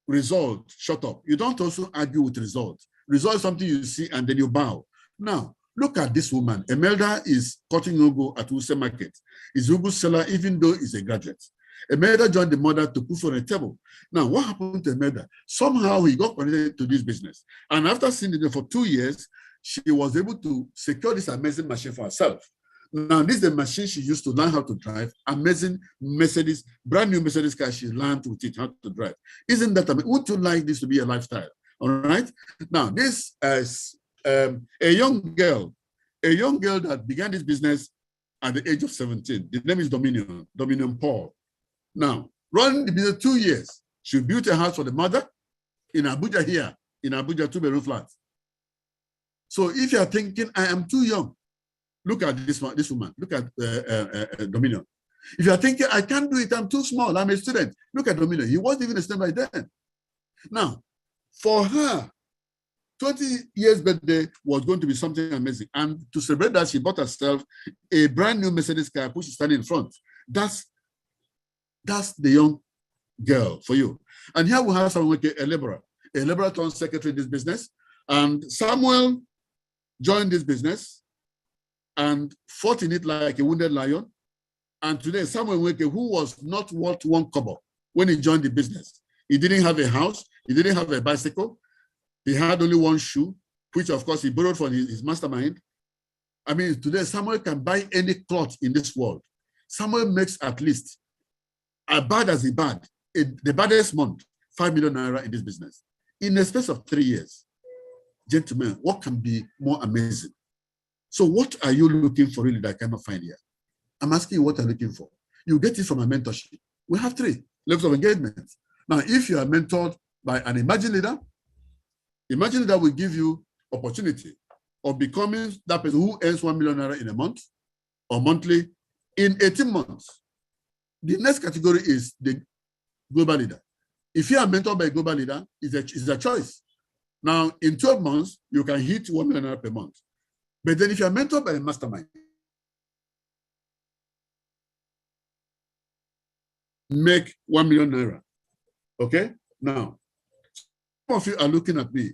result, shut up. You don't also argue with results. Result is something you see and then you bow. Now, look at this woman. Emelda is cutting ugu at Wuse Market. Is ugu seller even though he's a graduate. Emelda joined the mother to put on a table. Now, what happened to Emelda? Somehow he got connected to this business. And after seeing it for 2 years, she was able to secure this amazing machine for herself. Now, this is the machine she used to learn how to drive. Amazing Mercedes, brand new Mercedes car, she learned with it how to drive. Isn't that amazing? Would you like this to be a lifestyle? All right. Now, this is a young girl that began this business at the age of 17. The name is Dominion Paul. Now, running the business 2 years, she built a house for the mother in Abuja here, in Abuja, 2-bedroom flat. So if you are thinking, I am too young, look at this woman, look at Dominion. If you are thinking, I can't do it, I'm too small, I'm a student, look at Dominion. He wasn't even a student by then. Now, for her, 20 years birthday was going to be something amazing. And to celebrate that, she bought herself a brand new Mercedes car, which is standing in front. That's the young girl for you. And here we have someone like a laborer turned secretary in this business. And Samuel joined this business and fought in it like a wounded lion. And today, Samuel Nweke, who was not worth 1 kobo when he joined the business. He didn't have a house. He didn't have a bicycle. He had only 1 shoe, which of course he borrowed from his mastermind. I mean, today Samuel can buy any cloth in this world. Samuel makes at least, as bad as the baddest month, 5 million naira in this business. In the space of 3 years. Gentlemen, what can be more amazing? So what are you looking for really that I cannot find here? I'm asking you what I'm looking for. You get it from a mentorship. We have 3 levels of engagement. Now, if you are mentored by an emerging leader will give you opportunity of becoming that person who earns 1 million naira in a month or monthly in 18 months. The next category is the global leader. If you are mentored by a global leader, it's a choice. Now, in 12 months, you can hit 1 million naira per month. But then if you are mentored by a mastermind, make 1 million naira. Okay? Now, some of you are looking at me.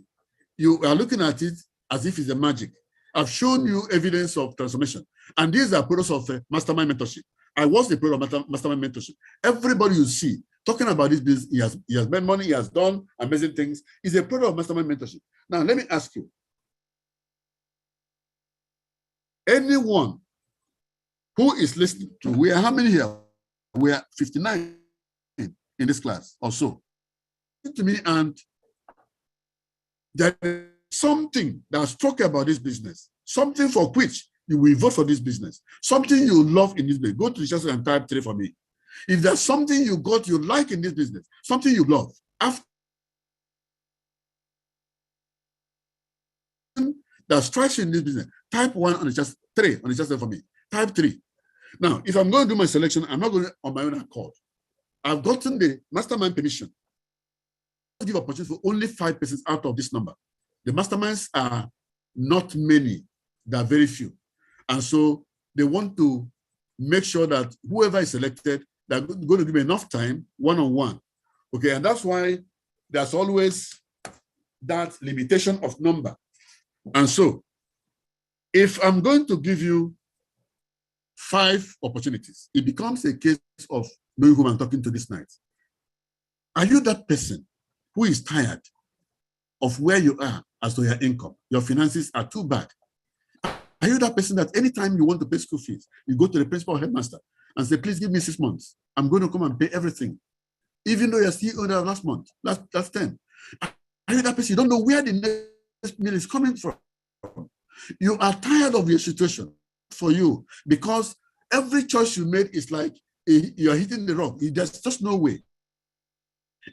You are looking at it as if it's a magic. I've shown you evidence of transformation. And these are products of mastermind mentorship. I was the product of mastermind mentorship. Everybody you see talking about this business, he has made money, he has done amazing things, is a product of mastermind mentorship. Now, let me ask you. Anyone who is listening to, we are how many here? We are 59 in this class or so. To me, and there is something that struck about this business, something for which you will vote for this business. Something you love in this business. Go to the chat and type 3 for me. If there's something you like in this business, something you love, after that strikes you in this business, type 1 on the chat, 3 on the chat for me. Type 3. Now, if I'm going to do my selection, I'm not going on my own accord. I've gotten the mastermind permission. I'll give opportunity for only 5 persons out of this number. The masterminds are not many, there are very few. And so they want to make sure that whoever is selected, they're going to give enough time one-on-one. Okay, and that's why there's always that limitation of number. And so if I'm going to give you 5 opportunities, it becomes a case of knowing whom I'm talking to this night. Are you that person who is tired of where you are as to your income? Your finances are too bad. Are you that person that anytime you want to pay school fees, you go to the principal or headmaster and say, please give me 6 months. I'm going to come and pay everything. Even though you're still owing that last month, last 10. Are you that person? You don't know where the next meal is coming from. You are tired of your situation for you because every choice you made is like you're hitting the rock. There's just no way.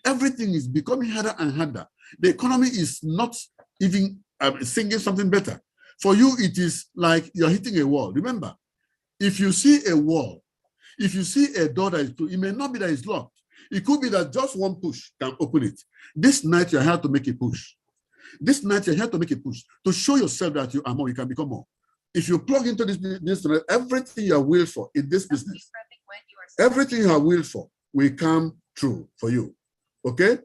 Everything is becoming harder and harder. The economy is not even singing something better. For you, it is like you're hitting a wall. Remember, if you see a wall, if you see a door that is closed, it may not be that it's locked. It could be that just one push can open it. This night, you're here to make a push. This night, you're here to make a push, to show yourself that you are more, you can become more. If you plug into this business, everything you are willed for in this business, everything you are willed for will come true for you. Okay?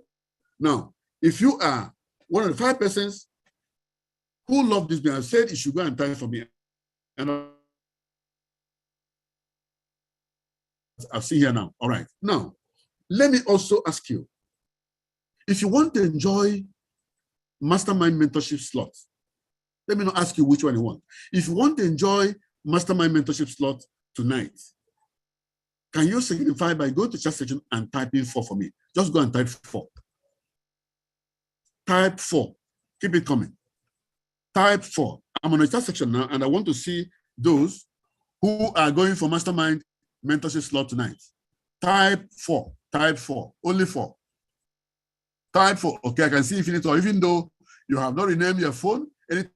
Now, if you are one of the 5 persons who love this business, I said you should go and type for me. And I've seen here now. All right. Now, let me also ask you, if you want to enjoy mastermind mentorship slots, let me not ask you which one you want. If you want to enjoy mastermind mentorship slot tonight, can you signify by going to chat section and type in 4 for me? Just go and type 4. Type 4. Keep it coming. Type 4. I'm on the chat section now, and I want to see those who are going for mastermind mentorship slot tonight. Type 4. Type 4. Only 4. Type 4. Okay, I can see Infinite, or even though you have not renamed your phone, anytime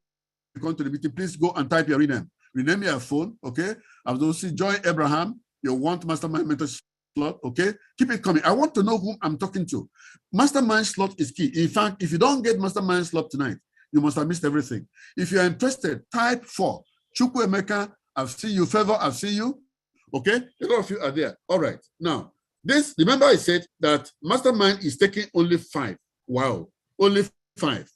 you come to the meeting, please go and type your rename. Rename your phone, okay? I was also see Joy Abraham. You want mastermind mentorship slot, okay? Keep it coming. I want to know whom I'm talking to. Mastermind slot is key. In fact, if you don't get mastermind slot tonight, you must have missed everything. If you're interested, type 4. Chukwu Emeka, I've seen you. Favor, I've seen you. Okay? A lot of you are there. All right. Now, this, remember I said that mastermind is taking only 5. Wow. Only 5.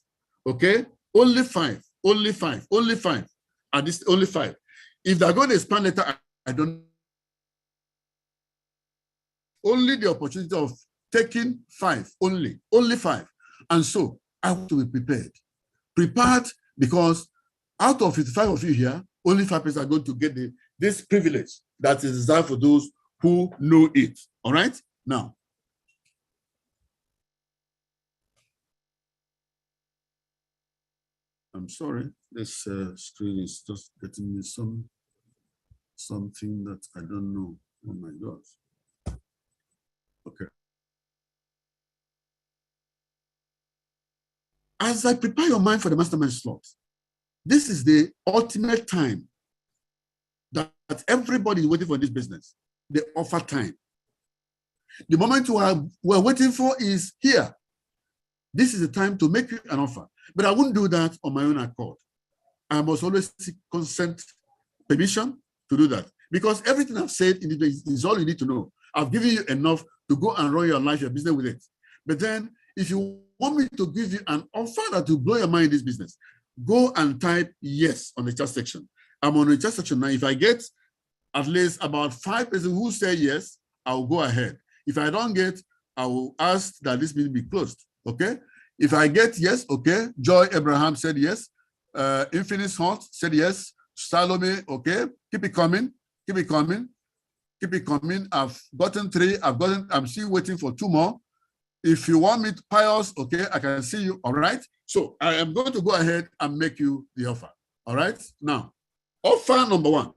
Okay? Only 5. Only 5. Only 5. And this only 5. If they're going to expand later, I don't. Only the opportunity of taking 5. Only 5. And so I want to be prepared. Prepared because out of 55 of you here, only 5 people are going to get this privilege that is reserved for those who know it. All right? Now, I'm sorry, this screen is just getting me something that I don't know. Oh my God. Okay. As I prepare your mind for the mastermind slot, this is the ultimate time that everybody is waiting for this business. The offer time. The moment we're waiting for is here. This is the time to make you an offer. But I wouldn't do that on my own accord. I must always seek consent, permission to do that. Because everything I've said in this is all you need to know. I've given you enough to go and run your life, your business with it. But then, if you want me to give you an offer that will blow your mind in this business, go and type yes on the chat section. I'm on the chat section now. If I get at least about 5 people who say yes, I'll go ahead. If I don't get, I will ask that this meeting be closed. Okay? If I get yes, okay. Joy Abraham said yes. Infinite Hunt said yes. Salome, okay. Keep it coming. Keep it coming. Keep it coming. I've gotten 3. I'm still waiting for 2 more. If you want me to Pius, okay, I can see you. All right. So I am going to go ahead and make you the offer. All right. Now, Offer number one.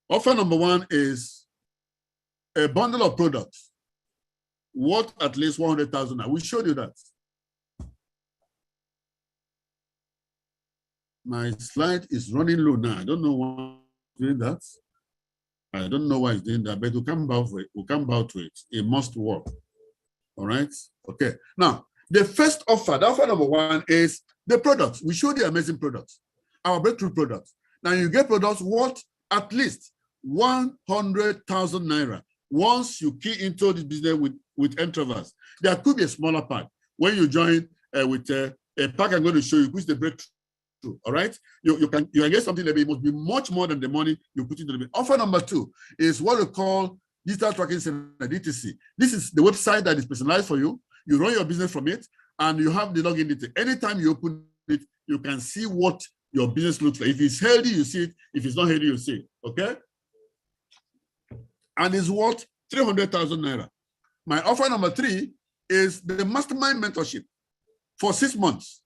Offer number one is a bundle of products worth at least 100,000. We showed you that. My slide is running low now. I don't know why it's doing that. I don't know why it's doing that, but we'll come back to it. We'll come back to it. It must work. All right. Okay. Now, the first offer, the offer number one is the products. We showed you amazing products, our breakthrough products. Now you get products worth at least 100,000 naira once you key into the business with Entrovers. There could be a smaller pack when you join with a pack I'm going to show you, which is the breakthrough. All right, you can get something that must be much more than the money you put into the business. Offer number two is what we call Digital Tracking Center, DTC. This is the website that is personalized for you. You run your business from it, and you have the login detail. Anytime you open it, you can see what your business looks like. If it's healthy, you see it. If it's not healthy, you see it. Okay? And it's worth 300,000 naira. My offer number three is the mastermind mentorship for 6 months.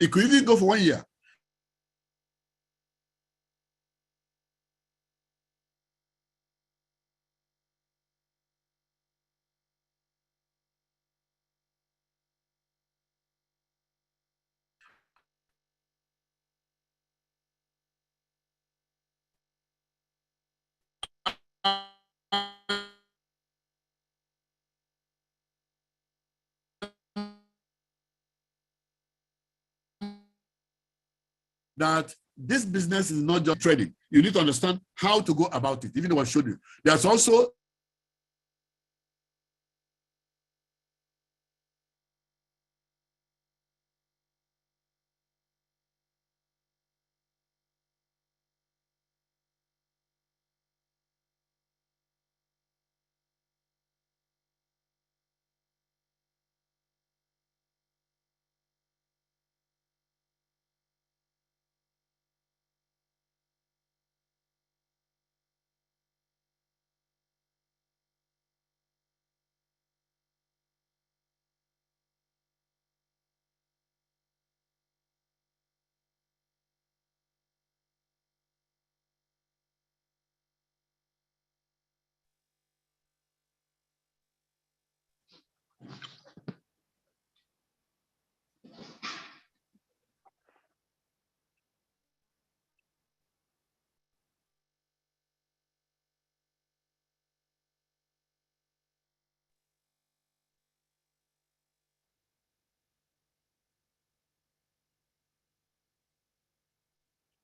It could even go for 1 year. That this business is not just trading. You need to understand how to go about it, even though I showed you. There's also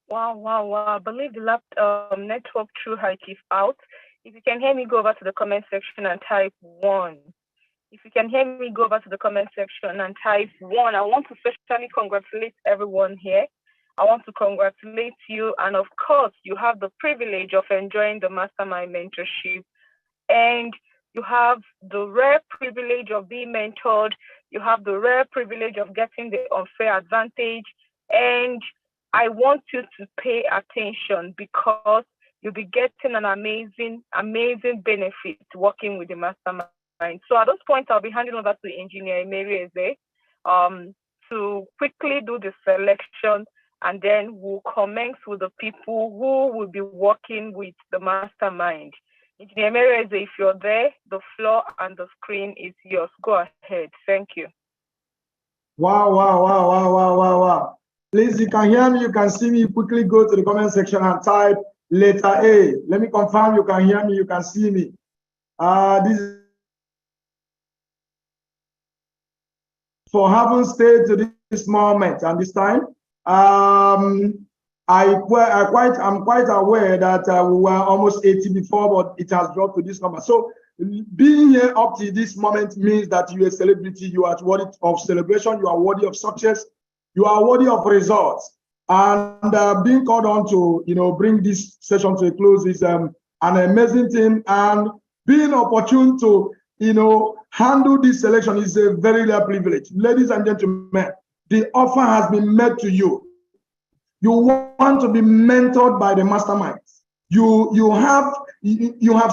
Wow. I believe the network through height is out. If you can hear me, go over to the comment section and type 1. If you can hear me, go over to the comment section and type 1. I want to especially congratulate everyone here. I want to congratulate you. And of course, you have the privilege of enjoying the Mastermind mentorship. And you have the rare privilege of being mentored. You have the rare privilege of getting the unfair advantage. And I want you to pay attention because you'll be getting an amazing benefit working with the Mastermind. So at this point, I'll be handing over to Engineer Mary Eze to quickly do the selection, and then we'll commence with the people who will be working with the Mastermind. Engineer Mary Eze, if you're there, the floor and the screen is yours. Go ahead. Thank you. Wow. Please, you can hear me, you can see me. Quickly go to the comment section and type letter A. Let me confirm you can hear me, you can see me. This is for having stayed to this moment and this time. I'm quite aware that we were almost 80 before, but it has dropped to this number. So being here up to this moment means that you're a celebrity, you are worthy of celebration, you are worthy of success, you are worthy of results. And being called on to bring this session to a close is an amazing thing. And being opportune to handle this selection is a very rare privilege. Ladies and gentlemen, the offer has been made to you. You want to be mentored by the masterminds. You have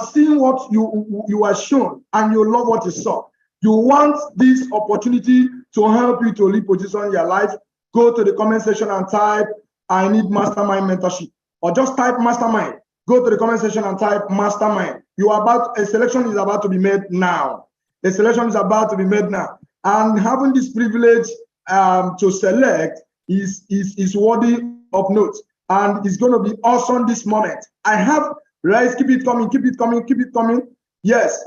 seen what you are shown, and you love what you saw. You want this opportunity to help you to reposition your life. Go to the comment section and type, I need mastermind mentorship. or just type mastermind. Go to the comment section and type mastermind. A selection is about to be made now. A selection is about to be made now. And having this privilege to select is worthy of note. And it's going to be awesome this moment. I have, right, keep it coming, keep it coming, keep it coming. Yes,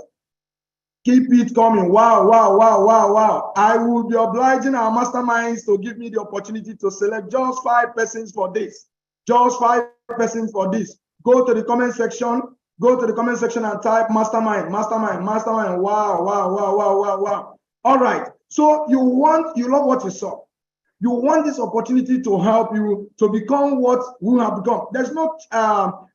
keep it coming. Wow, wow, wow, wow, wow. I will be obliging our masterminds to give me the opportunity to select just 5 persons for this. Just 5 persons for this. Go to the comment section. Go to the comment section and type mastermind, mastermind, mastermind. Wow, wow, wow, wow, wow, wow. All right. So you love what you saw. You want this opportunity to help you to become what we have become. There's not,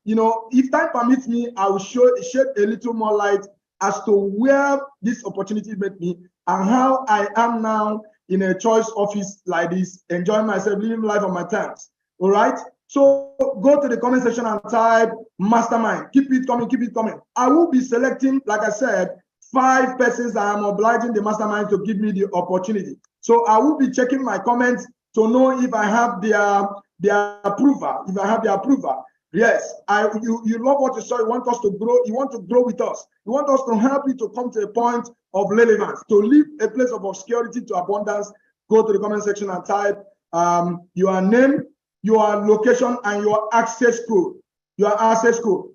if time permits me, I will shed a little more light as to where this opportunity made me and how I am now in a choice office like this, enjoying myself, living life on my terms. All right. So go to the comment section and type mastermind. Keep it coming, keep it coming. I will be selecting, like I said, 5 persons that I'm obliging the mastermind to give me the opportunity. So I will be checking my comments to know if I have their approval. If I have their approval, yes. You love what you saw. You want us to grow. You want to grow with us. You want us to help you to come to a point of relevance, to leave a place of obscurity to abundance. Go to the comment section and type your name, your location, and your access code. Your access code.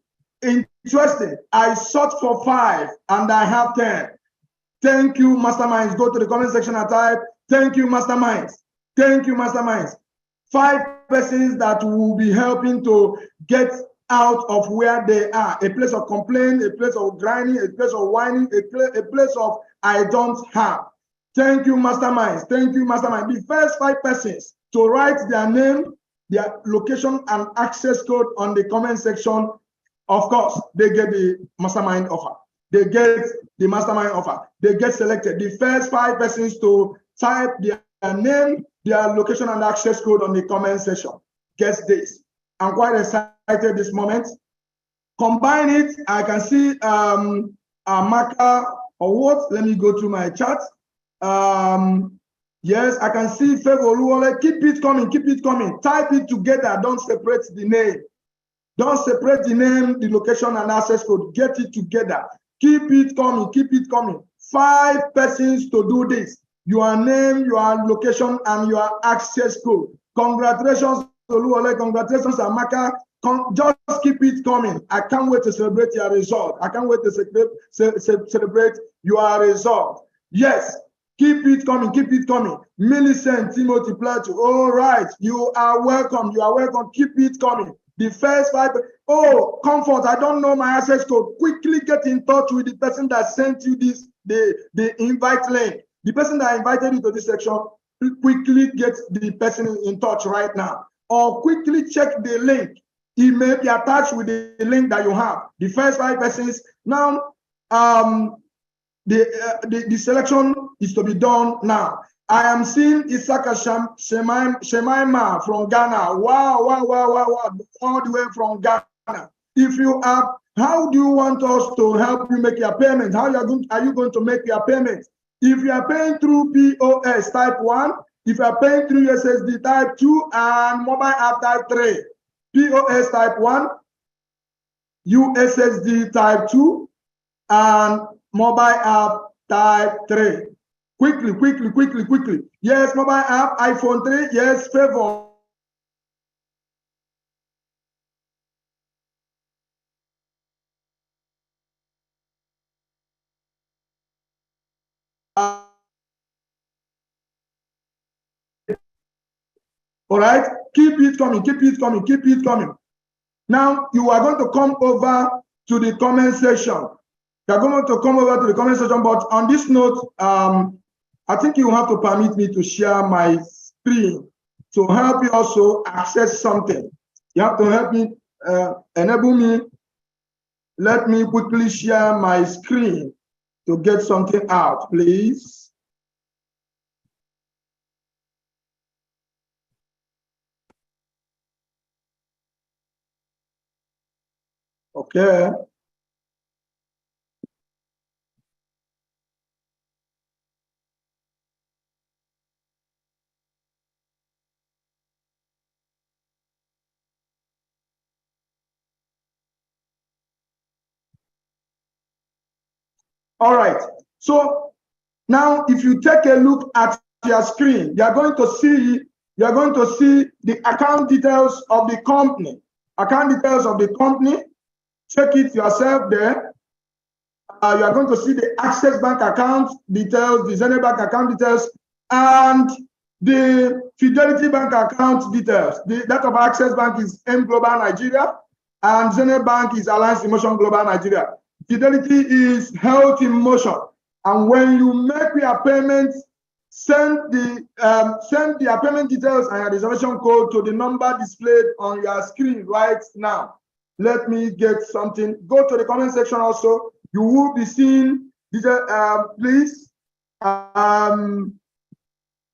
Interesting. I sought for 5 and I have 10. Thank you, masterminds. Go to the comment section and type, thank you, masterminds. Thank you, masterminds. 5 persons that will be helping to get out of where they are. A place of complaint, a place of grinding, a place of whining, a place of I don't have. Thank you, masterminds. Thank you, masterminds. The first 5 persons to write their name, their location, and access code on the comment section, of course, they get the mastermind offer. They get the mastermind offer. They get selected. The first 5 persons to type their name, their location, and access code on the comment section gets this. I'm quite excited this moment. Combine it. I can see a marker or what. Let me go through my chat. Yes, I can see Favor Oluwole. Keep it coming. Keep it coming. Type it together. Don't separate the name. Don't separate the name, the location, and access code. Get it together. Keep it coming. Keep it coming. 5 persons to do this. Your name, your location, and your access code. Congratulations, Oluwole. Congratulations, Amaka. Just keep it coming. I can't wait to celebrate your result. I can't wait to celebrate your result. Yes. Keep it coming, keep it coming. Millicent, Timothy Plateau. All right, you are welcome. You are welcome. Keep it coming. The first 5. Oh, Comfort, I don't know my access code. Quickly get in touch with the person that sent you this, the invite link. The person that invited you to this section, quickly get the person in touch right now. Or quickly check the link. It may be attached with the link that you have. The first 5 persons. Now, the selection is to be done now. I am seeing Isaka Shemaima from Ghana. Wow, wow, wow, wow, wow. All the way from Ghana. If you have, how do you want us to help you make your payment? How are you going to make your payment? If you are paying through POS type 1, if you are paying through USSD type 2, and mobile app type 3, POS type 1, USSD type 2, and mobile app type 3. Quickly, quickly, quickly, quickly. Yes, mobile app, iPhone 3. Yes, Favor. All right, keep it coming, keep it coming, keep it coming. Now you are going to come over to the comment section. You are going to come over to the comment section, but on this note, I think you have to permit me to share my screen to help you also access something. You have to help me, enable me. Let me quickly share my screen to get something out, please. Okay. All right. So now, if you take a look at your screen, you are going to see the account details of the company. Account details of the company. Check it yourself there. You are going to see the Access Bank account details, the Zenith Bank account details, and the Fidelity Bank account details. That of Access Bank is M Global Nigeria, and Zenith Bank is Alliance in Motion Global Nigeria. Fidelity is Health in Motion. And when you make your payments, send your payment details and your reservation code to the number displayed on your screen right now. Let me get something. Go to the comment section also. You will be seeing, please,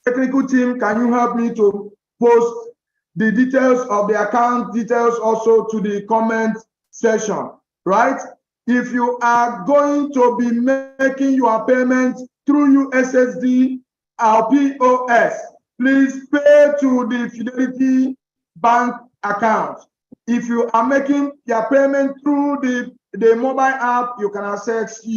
technical team, can you help me to post the details of the account details also to the comment section, right? If you are going to be making your payment through USSD or POS, please pay to the Fidelity Bank account. If you are making your payment through the mobile app, you can access it